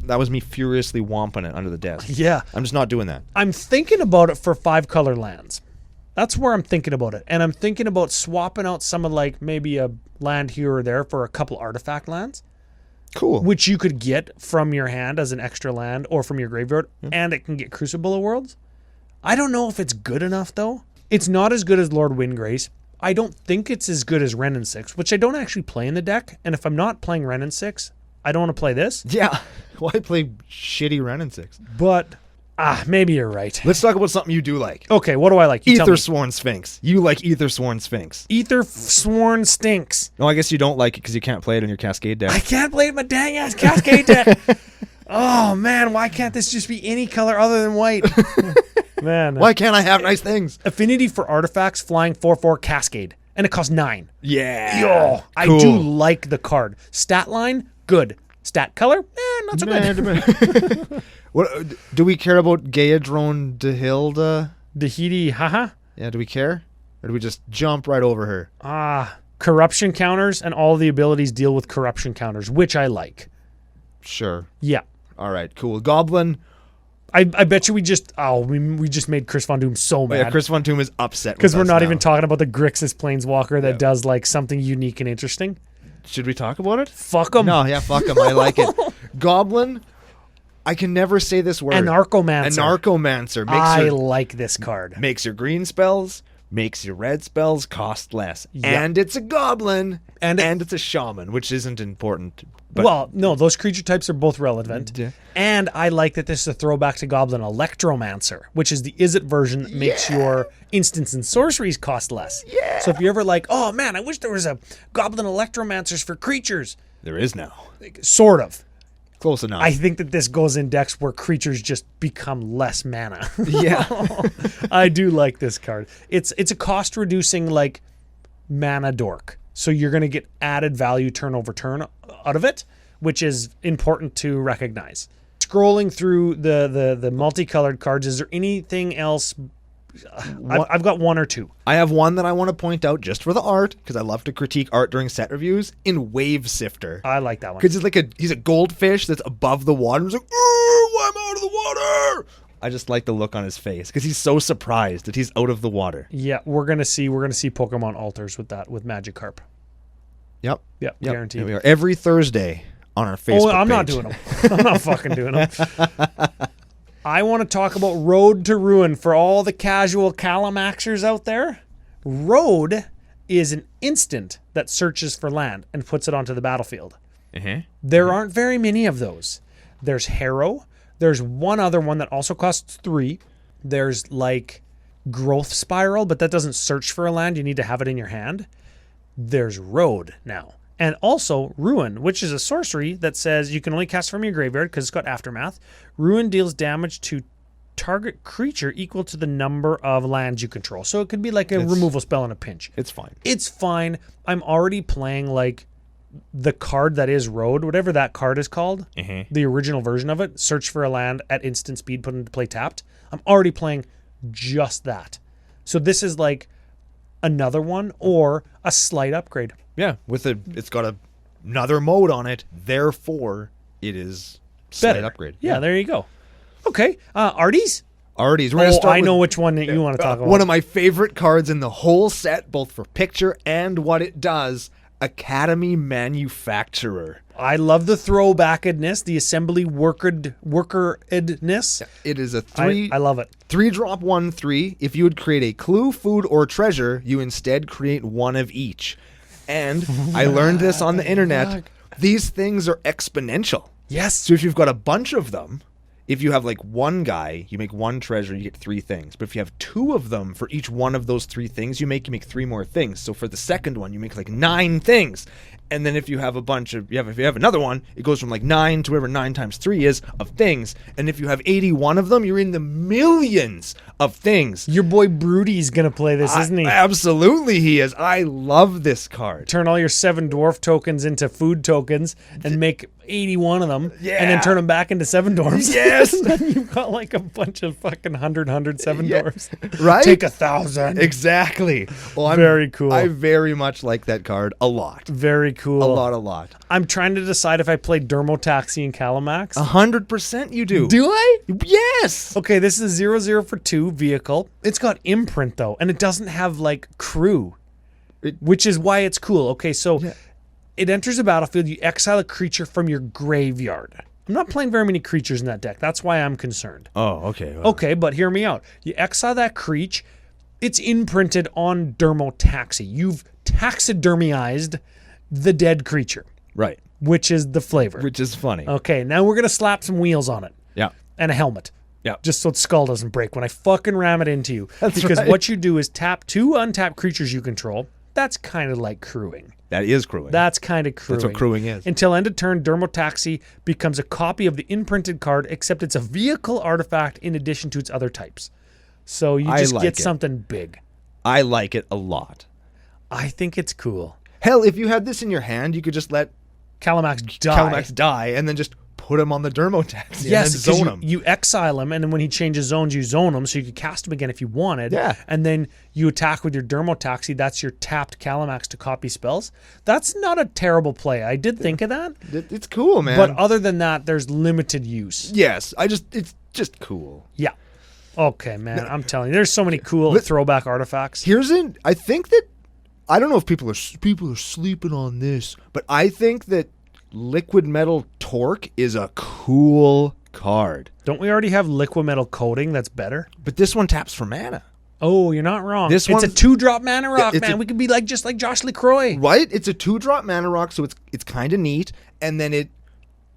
That was me furiously womping it under the desk. Yeah. I'm just not doing that. I'm thinking about it for 5-color lands. That's where I'm thinking about it. And I'm thinking about swapping out some of like maybe a land here or there for a couple artifact lands. Cool. Which you could get from your hand as an extra land or from your graveyard. And it can get Crucible of Worlds. I don't know if it's good enough though. It's not as good as Lord Windgrace. I don't think it's as good as Ren and 6, which I don't actually play in the deck. And if I'm not playing Ren and 6, I don't want to play this. Yeah. Why play shitty Ren and 6? But maybe you're right. Let's talk about something you do like. Okay, what do I like? You tell me. Aethersworn Sphinx. You like Aethersworn Sphinx. Aethersworn stinks. No, I guess you don't like it because you can't play it in your Cascade deck. I can't play it in my dang ass Cascade deck. Oh man, why can't this just be any color other than white? Man, why can't I have nice things? Affinity for artifacts, flying 4/4 Cascade, and it costs 9. Yeah. Yo, cool. I do like the card. Stat line, good. Stat color, not so good. What do we care about Gaedrone Dehilda? Dehidi, haha. Yeah, do we care? Or do we just jump right over her? Corruption counters and all the abilities deal with corruption counters, which I like. Sure. Yeah. All right, cool. Goblin. I bet you we just made Chris Von Doom so mad. Yeah, Chris Von Doom is upset because we're not even talking about the Grixis Planeswalker that does like something unique and interesting. Should we talk about it? Fuck him. No, yeah, fuck him. I like it. Goblin. I can never say this word. Anarchomancer. Anarchomancer. I like this card. Makes your green spells. makes your red spells cost less. Yep. And it's a goblin. And it's a shaman, which isn't important. But well, no, those creature types are both relevant. Yeah. And I like that this is a throwback to Goblin Electromancer, which is the Izzet version that makes your instants and sorceries cost less. Yeah. So if you're ever like, oh man, I wish there was a Goblin Electromancers for creatures. there is now. Sort of. Close enough. I think that this goes in decks where creatures just become less mana. Yeah. I do like this card. It's a cost reducing like mana dork. So you're going to get added value turn over turn out of it, which is important to recognize. Scrolling through the multicolored cards, is there anything else? I've got one or two. I have one that I want to point out just for the art, because I love to critique art during set reviews, in Wave Sifter. I like that one. Because he's a goldfish that's above the water. He's like, I'm out of the water. I just like the look on his face because he's so surprised that he's out of the water. Yeah, we're gonna see Pokemon alters with Magikarp. Yep. Guaranteed. Here we are every Thursday on our Facebook. Oh, I'm not page. doing them. I'm not fucking doing them. I want to talk about Road to Ruin for all the casual Calamaxers out there. Road is an instant that searches for land and puts it onto the battlefield. There aren't very many of those. There's Harrow. There's one other one that also costs 3. There's like Growth Spiral, but that doesn't search for a land. You need to have it in your hand. There's Road now. And also Ruin, which is a sorcery that says you can only cast from your graveyard because it's got Aftermath. Ruin deals damage to target creature equal to the number of lands you control. So it could be like a removal spell in a pinch. It's fine. It's fine. I'm already playing like the card that is Road, whatever that card is called, the original version of it, search for a land at instant speed, put into play tapped. I'm already playing just that. So this is like another one or a slight upgrade. Yeah, it's got another mode on it, therefore it is slight upgrade. Yeah, there you go. Okay, Arties? Arties. We're gonna start I know which one that you want to talk about. One of my favorite cards in the whole set, both for picture and what it does, Academy Manufacturer. I love the throwbackedness, the assembly workeredness. It is a 3. I love it. 3-drop 1/3. If you would create a clue, food, or treasure, you instead create one of each. And I learned this on the internet. These things are exponential. Yes. So if you've got a bunch of them, if you have like one guy, you make one treasure, you get 3 things. But if you have 2 of them for each one of those 3 things, you make 3 more things. So for the second one, you make like 9 things. And then if you have if you have another one, it goes from like 9 to whatever 9 times 3 is of things. And if you have 81 of them, you're in the millions of things. Your boy Brody's going to play this, isn't he? Absolutely he is. I love this card. Turn all your 7 dwarf tokens into food tokens and make 81 of them. Yeah. And then turn them back into 7 dwarfs. Yes. And then you've got like a bunch of fucking 7 dwarfs. Right? Take 1,000. Exactly. Well, very cool. I very much like that card a lot. Very cool. A lot. I'm trying to decide if I play Dermotaxi and Calamax. 100% you do. Do I? Yes. Okay, this is 0/0 for 2 vehicle. It's got imprint though, and it doesn't have like crew, which is why it's cool. Okay, so it enters a battlefield. You exile a creature from your graveyard. I'm not playing very many creatures in that deck. That's why I'm concerned. Oh, okay. Well. Okay, but hear me out. You exile that creature. It's imprinted on Dermotaxi. You've taxidermized the dead creature. Right. Which is the flavor. Which is funny. Okay, now we're going to slap some wheels on it. Yeah. And a helmet. Yeah. Just so its skull doesn't break when I fucking ram it into you. That's because right. what you do is tap 2 untapped creatures you control. That's kind of like crewing. That is crewing. That's kind of crewing. That's what crewing is. Until end of turn, Dermotaxi becomes a copy of the imprinted card, except it's a vehicle artifact in addition to its other types. So you just get something big. I like it a lot. I think it's cool. Hell, if you had this in your hand, you could just let Calamax die and then just put him on the Dermotaxi yes, and then zone him. You exile him, and then when he changes zones, you zone him, so you could cast him again if you wanted. Yeah. And then you attack with your Dermotaxi. That's your tapped Calamax to copy spells. That's not a terrible play. I did think of that. It's cool, man. But other than that, there's limited use. Yes, it's just cool. Yeah. Okay, man. I'm telling you, there's so many cool throwback artifacts. I think that I don't know if people are sleeping on this, but I think that Liquid Metal Torque is a cool card. Don't we already have Liquid Metal Coating that's better? But this one taps for mana. Oh, you're not wrong. It's a 2-drop mana rock, man. We could be just like Josh LaCroix. Right? It's a 2-drop mana rock, so it's kind of neat. And then it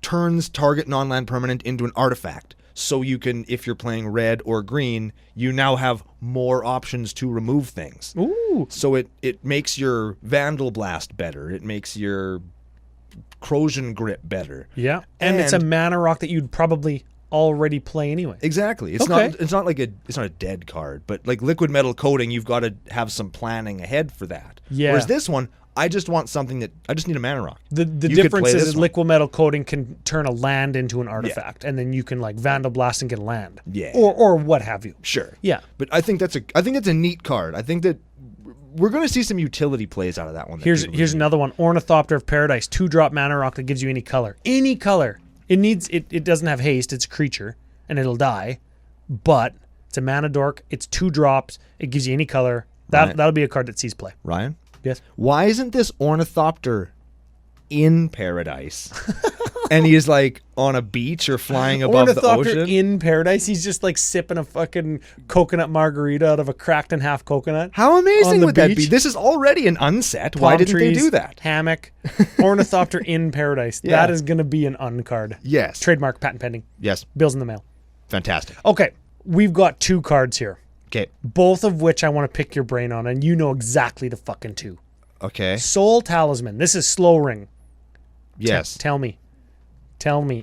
turns target non-land permanent into an artifact. So you can, if you're playing red or green, you now have more options to remove things. Ooh. So it makes your Vandal Blast better. It makes your Corrosion Grip better. Yeah. And it's a mana rock that you'd probably already play anyway. Exactly. It's not a dead card, but like Liquid Metal Coating, you've got to have some planning ahead for that. Yeah. Whereas this one, I just want something that I just need a mana rock. The difference is Liquid Metal Coating can turn a land into an artifact, and then you can like Vandal Blast and get a land. Yeah. Or what have you. Sure. Yeah. But I think that's a neat card. I think that we're going to see some utility plays out of that one. Here's another one. Ornithopter of Paradise, 2-drop mana rock that gives you any color. Any color. It doesn't have haste. It's a creature, and it'll die. But it's a mana dork. It's 2 drops. It gives you any color. That'll be a card that sees play. Ryan? Yes. Why isn't this Ornithopter in Paradise? And he's like on a beach or flying above the ocean? Ornithopter in Paradise? He's just like sipping a fucking coconut margarita out of a cracked in half coconut. How amazing would that be? beach? This is already an unset. Why didn't they do that? Hammock. Ornithopter in Paradise. Yeah. That is going to be an uncard. Yes. Trademark, patent pending. Yes. Bills in the mail. Fantastic. Okay. We've got 2 cards here. Okay. Both of which I want to pick your brain on, and you know exactly the fucking 2. Okay. Soul Talisman. This is Slow Ring. Yes. Tell me.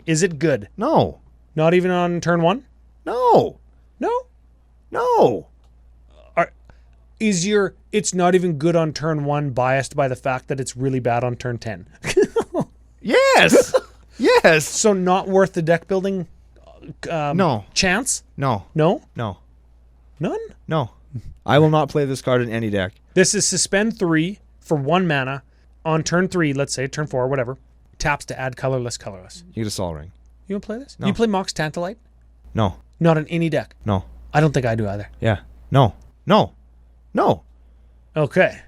Is it good? No. Not even on turn 1? No. No? No. It's not even good on turn 1 biased by the fact that it's really bad on turn 10? Yes. Yes. So not worth the deck building No. chance? No. No? No. None? No. I will not play this card in any deck. This is suspend 3 for 1 mana on turn 3, let's say, turn 4, whatever. Taps to add colorless. You get a Sol Ring. You want to play this? No. You play Mox Tantalite? No. Not in any deck? No. I don't think I do either. Yeah. No. No. No. Okay.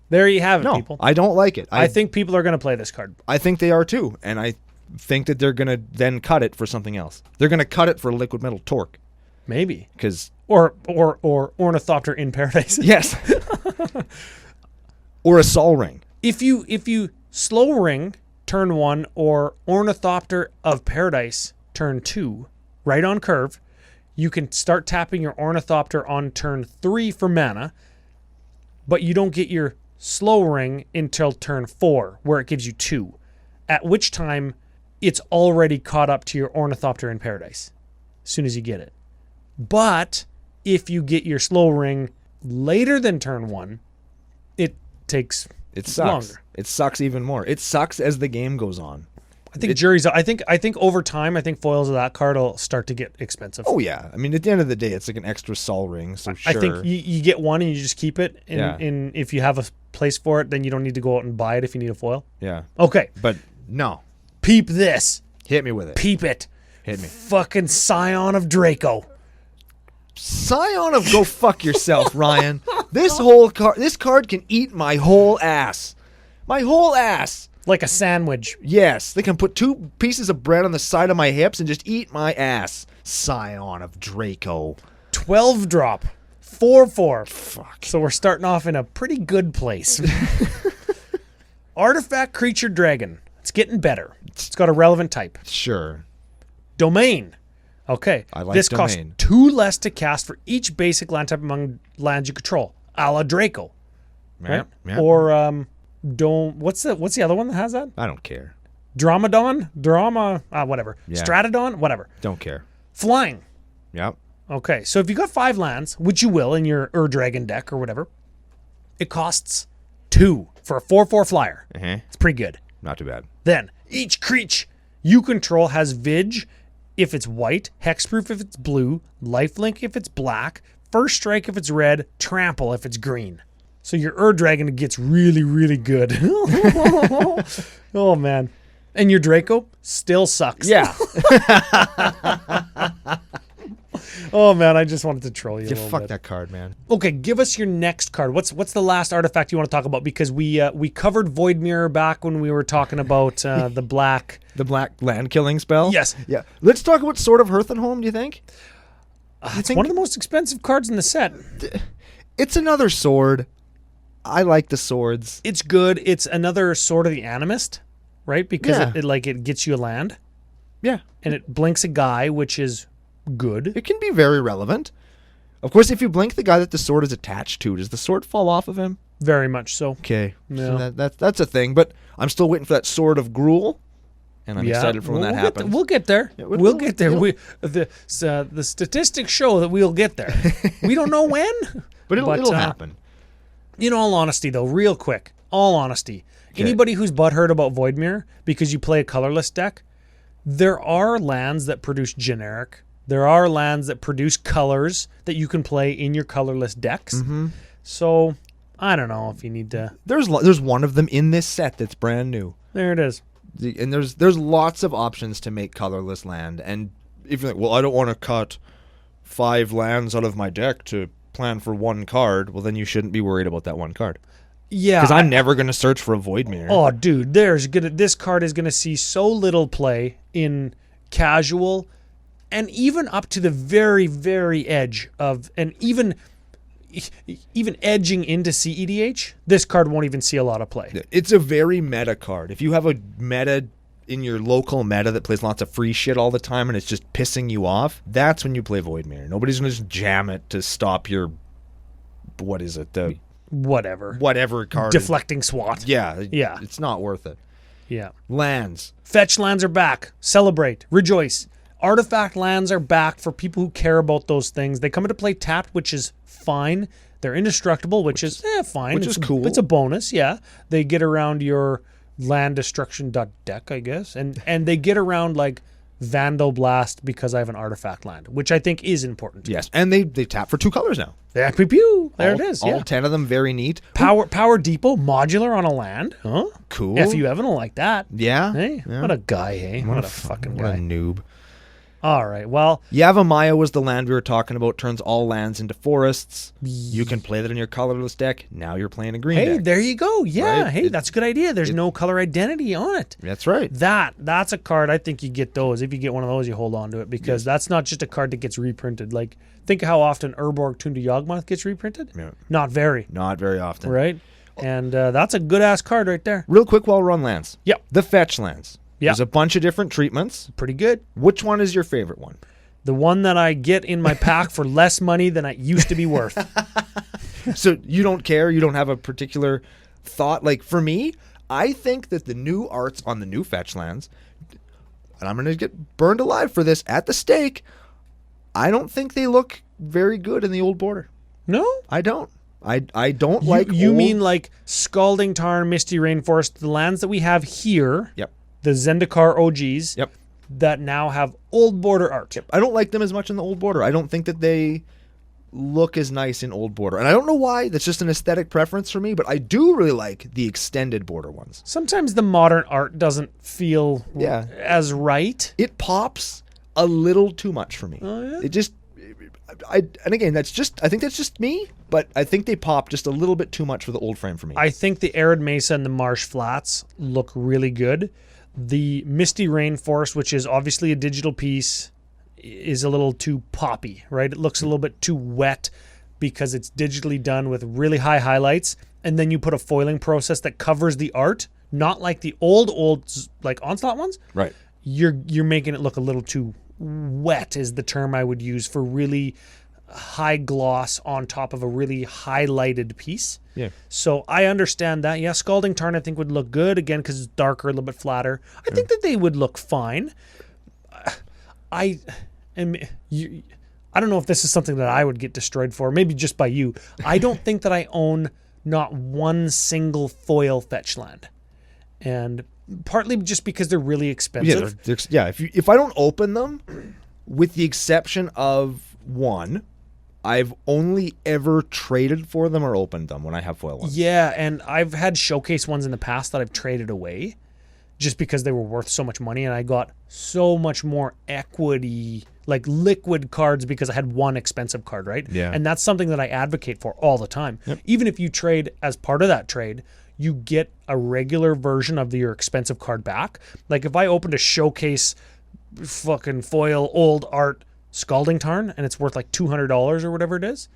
There you have it, No. people. I don't like it. I think people are going to play this card. I think they are too. And I think that they're going to then cut it for something else. They're going to cut it for Liquid Metal Torque. Maybe. Because... Or Ornithopter in Paradise. Yes. Or a Sol Ring. If you Slow Ring turn 1 or Ornithopter of Paradise turn 2, right on curve, you can start tapping your Ornithopter on turn 3 for mana, but you don't get your Slow Ring until turn 4, where it gives you 2, at which time it's already caught up to your Ornithopter in Paradise as soon as you get it. But if you get your Slow Ring later than turn 1, it takes longer. It sucks even more. It sucks as the game goes on. I think over time, foils of that card will start to get expensive. Oh yeah. I mean, at the end of the day, it's like an extra Sol Ring, so sure. I think you get one and you just keep it. And if you have a place for it, then you don't need to go out and buy it if you need a foil. Yeah. Okay. But no. Peep this. Hit me with it. Peep it. Hit me. Fucking Scion of Draco. Scion of go fuck yourself, Ryan. This card can eat my whole ass. My whole ass. Like a sandwich. Yes, they can put 2 pieces of bread on the side of my hips and just eat my ass. Scion of Draco. 12 drop. 4/4. Fuck. So we're starting off in a pretty good place. Artifact Creature Dragon. It's getting better. It's got a relevant type. Sure. Domain. Okay. I like this Domain. costs 2 less to cast for each basic land type among lands you control. A la Draco. Right? Yeah. Or what's the other one that has that? I don't care. Whatever. Yeah. Stratodon, whatever. Don't care. Flying. Yep. Okay, so if you got 5 lands, which you will in your Dragon deck or whatever, it costs 2 for a 4/4 flyer. It's pretty good. Not too bad. Then each creature you control has Vig if it's white, Hexproof if it's blue, Lifelink if it's black, First Strike if it's red, Trample if it's green. So your Dragon gets really, really good. Oh, man. And your Draco still sucks. Yeah. Oh, man, I just wanted to troll you a little Fuck bit. that card, man. Okay, give us your next card. What's the last artifact you want to talk about? Because we covered Void Mirror back when we were talking about the black... The black land killing spell? Yes. Yeah. Let's talk about Sword of Hearthenholm, do you think? It's one of the most expensive cards in the set. It's another sword. I like the swords. It's good. It's another Sword of the Animist, right? Because it gets you a land. Yeah. And it blinks a guy, which is good. It can be very relevant. Of course, if you blink the guy that the sword is attached to, does the sword fall off of him? Very much so. Okay. Yeah. So that's a thing. But I'm still waiting for that Sword of Gruel. And I'm excited for when that happens. We'll get there. Yeah, we'll get there. The statistics show that we'll get there. We don't know when. But it'll happen. In all honesty, though, real quick, anybody who's butthurt about Voidmere because you play a colorless deck, there are lands that produce generic. There are lands that produce colors that you can play in your colorless decks. Mm-hmm. So I don't know if you need to. There's one of them in this set that's brand new. There it is. And there's lots of options to make colorless land. And if you're like, well, I don't want to cut 5 lands out of my deck to plan for 1 card, well, then you shouldn't be worried about that 1 card. Yeah. Because I'm never going to search for a Voidmere. Oh, dude, this card is going to see so little play in casual and even up to the very, very edge of, and even edging into CEDH, this card won't even see a lot of play. It's a very meta card. If you have a meta in your local meta that plays lots of free shit all the time and it's just pissing you off, that's when you play Voidmere. Nobody's going to just jam it to stop your, what is it? The whatever card. Deflecting SWAT. Yeah. It's not worth it. Yeah. Lands. Fetch lands are back. Celebrate. Rejoice. Artifact lands are back for people who care about those things. They come into play tapped, which is fine. They're indestructible, which is fine. Which is cool. It's a bonus, yeah. They get around your land destruction deck, I guess. And they get around like Vandal Blast because I have an artifact land, which I think is important. Yes, and they tap for 2 colors now. Yeah, pew. There it is. All 10 of them, very neat. Power Depot, modular on a land. Huh? Cool. F.U. Evan will like that. Yeah. Hey, yeah. What a guy, hey? What a fucking guy. What a noob. All right, well... Yavimaya was the land we were talking about. Turns all lands into forests. You can play that in your colorless deck. Now you're playing a green deck. Hey, there you go. Yeah, right? Hey, that's a good idea. There's no color identity on it. That's right. That's a card, I think you get those. If you get one of those, you hold on to it because that's not just a card that gets reprinted. Like, think of how often Urborg Tomb to Yawgmoth gets reprinted. Yeah. Not very. Not very often. Right? And that's a good-ass card right there. Real quick while we're on lands. Yep. The fetch lands. Yep. There's a bunch of different treatments. Pretty good. Which one is your favorite one? The one that I get in my pack for less money than it used to be worth. So you don't care? You don't have a particular thought? Like, for me, I think that the new arts on the new fetch lands, and I'm going to get burned alive for this at the stake, I don't think they look very good in the old border. No? I don't. I don't like You mean like Scalding Tarn, Misty Rainforest, the lands that we have here. Yep. The Zendikar OGs. Yep. That now have old border art. Yep. I don't like them as much in the old border. I don't think that they look as nice in old border. And I don't know why. That's just an aesthetic preference for me, but I do really like the extended border ones. Sometimes the modern art doesn't feel as right. It pops a little too much for me. Oh, yeah? It just... and again, I think that's just me, but I think they pop just a little bit too much for the old frame for me. I think the Arid Mesa and the Marsh Flats look really good. The Misty Rainforest, which is obviously a digital piece, is a little too poppy, right? It looks a little bit too wet because it's digitally done with really high highlights, and then you put a foiling process that covers the art, not like the old like Onslaught ones. Right. You're making it look a little too wet is the term I would use for really high gloss on top of a really highlighted piece. Yeah. So I understand that. Yeah, Scalding Tarn I think would look good again because it's darker, a little bit flatter. I think that they would look fine. I don't know if this is something that I would get destroyed for. Maybe just by you. I don't think that I own not one single foil fetch land, and partly just because they're really expensive. Yeah. If I don't open them, with the exception of one, I've only ever traded for them or opened them when I have foil ones. Yeah, and I've had showcase ones in the past that I've traded away just because they were worth so much money, and I got so much more equity, like liquid cards, because I had one expensive card, right? Yeah. And that's something that I advocate for all the time. Yep. Even if you trade as part of that trade, you get a regular version of your expensive card back. Like if I opened a showcase fucking foil old art Scalding Tarn and it's worth like $200 or whatever it is,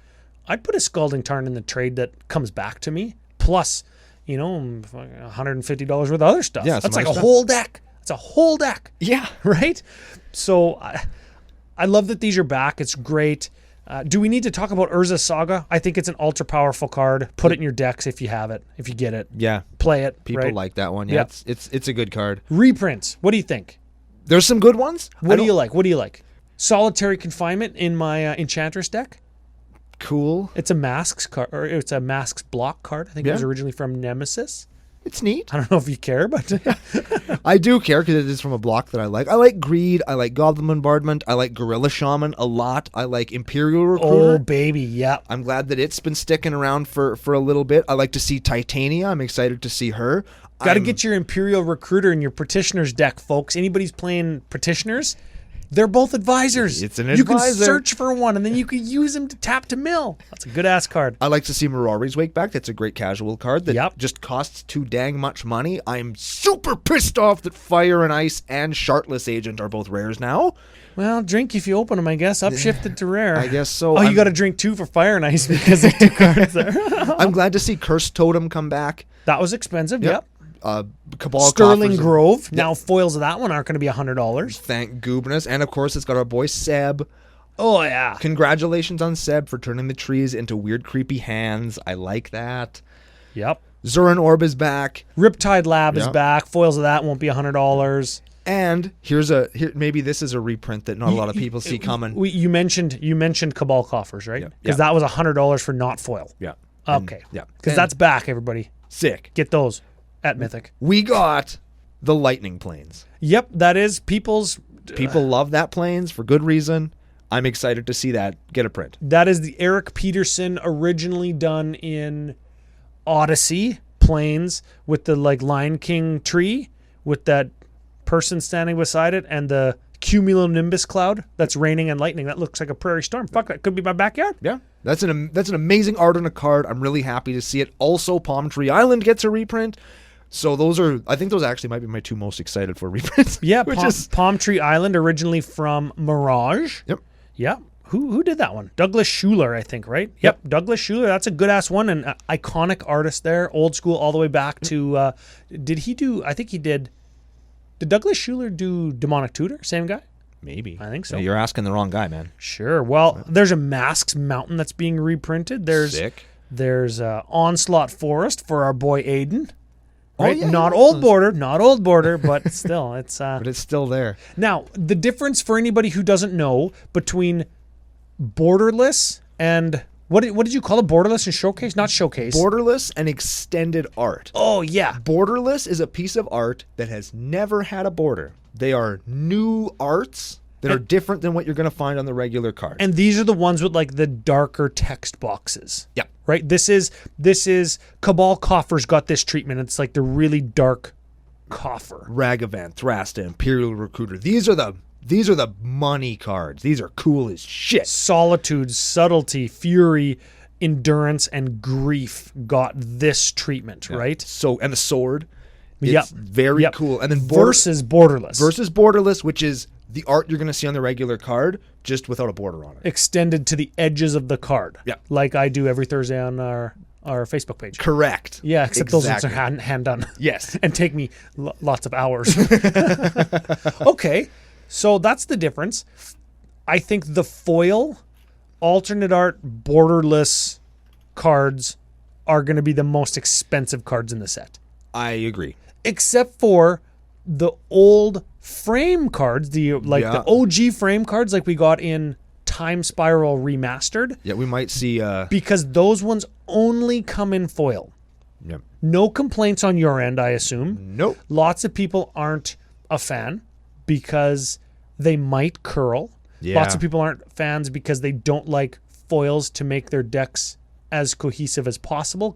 I'd put a Scalding Tarn in the trade that comes back to me, plus, $150 worth of other stuff. Yeah, that's like a whole deck. It's a whole deck. Yeah. Right? So I love that these are back. It's great. Do we need to talk about Urza Saga? I think it's an ultra powerful card. Put it in your decks if you have it, if you get it. Yeah. Play it. People like that one. Yeah, it's a good card. Reprints. What do you think? There's some good ones. What do you like? Solitary Confinement in my Enchantress deck. Cool. It's a Masks card, or it's a Masks block card. I think it was originally from Nemesis. It's neat. I don't know if you care, but I do care because it is from a block that I like. I like Greed. I like Goblin Bombardment. I like Gorilla Shaman a lot. I like Imperial Recruiter. Oh, baby, yeah. I'm glad that it's been sticking around for a little bit. I like to see Titania. I'm excited to see her. Got to get your Imperial Recruiter in your Petitioners deck, folks. Anybody's playing Petitioners, they're both advisors. It's an advisor. You can search for one, and then you can use them to tap to mill. That's a good-ass card. I like to see Mirari's Wake back. That's a great casual card that just costs too dang much money. I'm super pissed off that Fire and Ice and Shartless Agent are both rares now. Well, drink if you open them, I guess. Upshifted to rare. I guess so. Oh, you got to drink 2 for Fire and Ice because of 2 cards there. I'm glad to see Cursed Totem come back. That was expensive, yep. Cabal Sterling Coffers Grove. Now foils of that one aren't going to be $100. Thank goodness. And of course, it's got our boy Seb. Oh, yeah. Congratulations on Seb for turning the trees into weird, creepy hands. I like that. Yep. Zuran Orb is back. Riptide Lab is back. Foils of that won't be $100. And maybe this is a reprint that not a lot of people see coming. You mentioned Cabal Coffers, right? Because that was $100 for not foil. Yeah. Okay. Because that's back, everybody. Sick. Get those at Mythic. We got the Lightning Plains. Yep, that is people's... People love that Plains for good reason. I'm excited to see that get a print. That is the Eric Peterson originally done in Odyssey Plains with the Lion King tree with that person standing beside it and the cumulonimbus cloud that's raining and lightning. That looks like a prairie storm. Fuck, that could be my backyard. Yeah, that's an amazing art on a card. I'm really happy to see it. Also, Palm Tree Island gets a reprint. So I think those actually might be my 2 most excited for reprints. Yeah, Palm Tree Island originally from Mirage. Yep. Yep. Who did that one? Douglas Schuler, I think, right? Yep. Douglas Schuler. That's a good-ass one. An iconic artist there. Old school all the way back to... did Douglas Schuler do Demonic Tutor? Same guy? Maybe. I think so. Yeah, you're asking the wrong guy, man. Sure. Well, there's a Masks Mountain that's being reprinted. Sick. There's Onslaught Forest for our boy Aiden. Right? Oh, yeah, not old border, but still, it's... but it's still there. Now, the difference for anybody who doesn't know between Borderless and... What did you call it? Borderless and Showcase? Not Showcase. Borderless and extended art. Oh, yeah. Borderless is a piece of art that has never had a border. They are new arts that are different than what you're going to find on the regular card. And these are the ones with the darker text boxes. Yeah. Right? This is Cabal Coffer's got this treatment. It's like the really dark coffer. Ragavan, Thrasta, Imperial Recruiter. These are the money cards. These are cool as shit. Solitude, Subtlety, Fury, Endurance, and Grief got this treatment, right? So, and the sword. It's very cool. And then versus Borderless. Versus Borderless, which is the art you're going to see on the regular card, just without a border on it. Extended to the edges of the card. Yeah. Like I do every Thursday on our Facebook page. Correct. Yeah, except those ones are hand done. Yes. And take me lots of hours. Okay. So that's the difference. I think the foil, alternate art, borderless cards are going to be the most expensive cards in the set. I agree. Except for the old frame cards, the OG frame cards like we got in Time Spiral Remastered. Yeah, we might see... because those ones only come in foil. Yep. No complaints on your end, I assume. Nope. Lots of people aren't a fan because they might curl. Yeah. Lots of people aren't fans because they don't like foils to make their decks as cohesive as possible.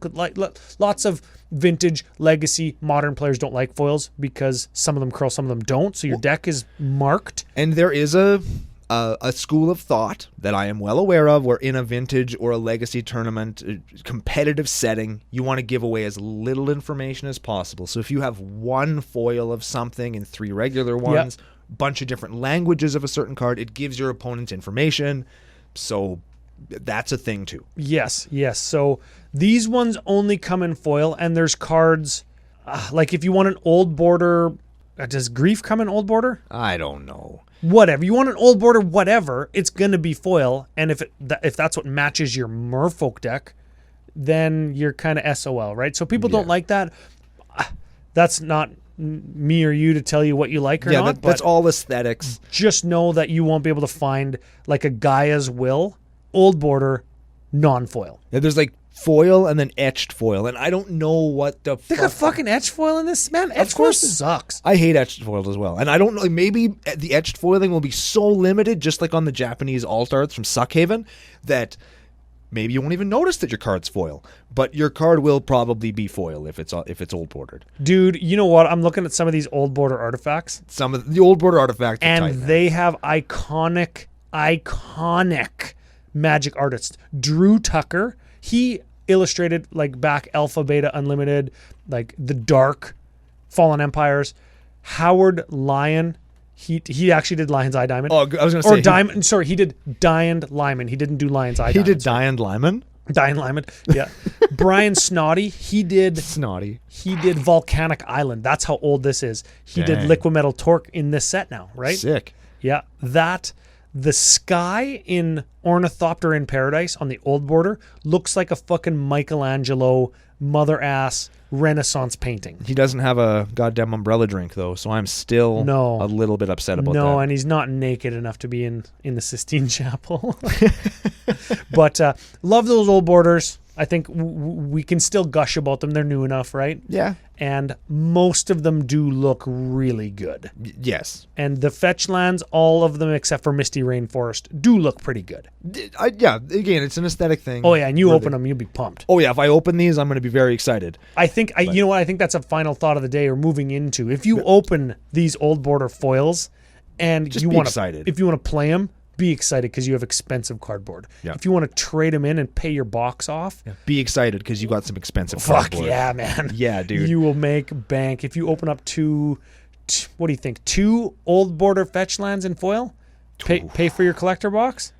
Lots of vintage, legacy, modern players don't like foils because some of them curl, some of them don't. So your deck is marked. And there is a school of thought that I am well aware of where in a vintage or a legacy tournament, competitive setting, you want to give away as little information as possible. So if you have one foil of something and 3 regular ones, bunch of different languages of a certain card. It gives your opponent information. So that's a thing too. Yes. So these ones only come in foil, and there's cards like if you want an old border, does Grief come in old border? I don't know. Whatever. You want an old border, whatever, it's going to be foil. And if that's what matches your Merfolk deck, then you're kind of SOL, right? So people don't like that. That's not me or you to tell you what you like or not. That's all aesthetics. Just know that you won't be able to find like a Gaia's Will, old border, non-foil. Yeah, there's like foil and then etched foil, and I don't know what the They got fucking etched foil in this, man. Etched foil sucks. I hate etched foil as well, and I don't know. Maybe the etched foiling will be so limited, just like on the Japanese alt arts from Suckhaven, that maybe you won't even notice that your card's foil. But your card will probably be foil if it's old bordered. Dude, you know what? I'm looking at some of these old border artifacts. Some of the old border artifacts, and they have iconic Magic artists. Drew Tucker, he illustrated like back Alpha, Beta, Unlimited, like the Dark, Fallen Empires. Howard Lyon, he actually did Lion's Eye Diamond. Oh, I was going to say. Or Diamond, sorry, he did Diamond Lyman. He didn't do Lion's Eye Diamond. He did Diamond Lyman? Diamond Lyman, yeah. Brian Snotty, he did Volcanic Island. That's how old this is. He did Liquid Metal Torque in this set now, right? Sick. Yeah, the sky in Ornithopter in Paradise on the old border looks like a fucking Michelangelo mother-ass Renaissance painting. He doesn't have a goddamn umbrella drink, though, so I'm still a little bit upset about that. No, and he's not naked enough to be in the Sistine Chapel. But love those old borders. I think we can still gush about them. They're new enough, right? Yeah. And most of them do look really good. Yes. And the fetch lands, all of them except for Misty Rainforest, do look pretty good. Yeah, again, it's an aesthetic thing. Oh, yeah, and you open them, you'll be pumped. Oh, yeah, if I open these, I'm going to be very excited. I think, you know what, I think that's a final thought of the day we're moving into. If you open these old border foils and just be excited. If you want to play them, be excited because you have expensive cardboard. Yeah. If you want to trade them in and pay your box off, be excited because you got some expensive cardboard. Fuck yeah, man. Yeah, dude. You will make bank. If you open up two old border fetch lands in foil, pay for your collector box?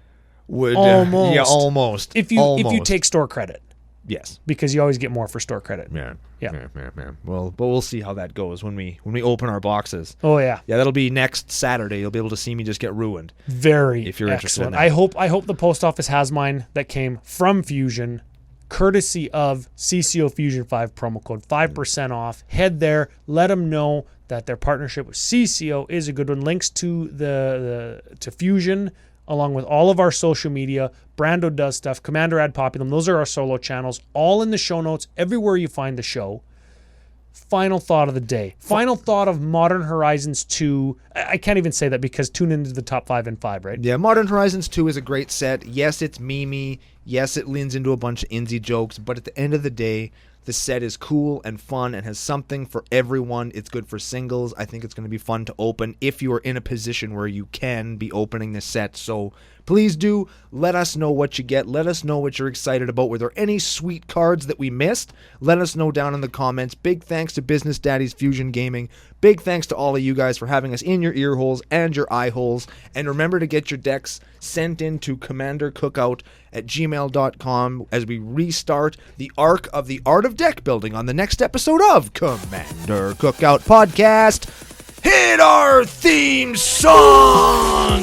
Almost. Yeah, almost. If you take store credit. Yes. Because you always get more for store credit. Yeah. Well, but we'll see how that goes when we open our boxes. Oh yeah. Yeah, that'll be next Saturday. You'll be able to see me just get ruined. Very if you're interested in that. I hope the post office has mine that came from Fusion, courtesy of CCO Fusion 5 promo code 5% off. Head there, let them know that their partnership with CCO is a good one. Links to to Fusion along with all of our social media. Brando does stuff. Commander Ad Populum. Those are our solo channels. All in the show notes, everywhere you find the show. Final thought of the day. Final thought of Modern Horizons 2. I can't even say that because tune into the top 5 and 5, right? Yeah, Modern Horizons 2 is a great set. Yes, it's memey. Yes, it leans into a bunch of Inzy jokes. But at the end of the day, the set is cool and fun and has something for everyone. It's good for singles. I think it's going to be fun to open if you are in a position where you can be opening this set. So please do let us know what you get. Let us know what you're excited about. Were there any sweet cards that we missed? Let us know down in the comments. Big thanks to Business Daddies Fusion Gaming. Big thanks to all of you guys for having us in your ear holes and your eye holes. And remember to get your decks sent in to commandercookout@gmail.com as we restart the arc of the Art of Deck Building on the next episode of Commander Cookout Podcast. Hit our theme song!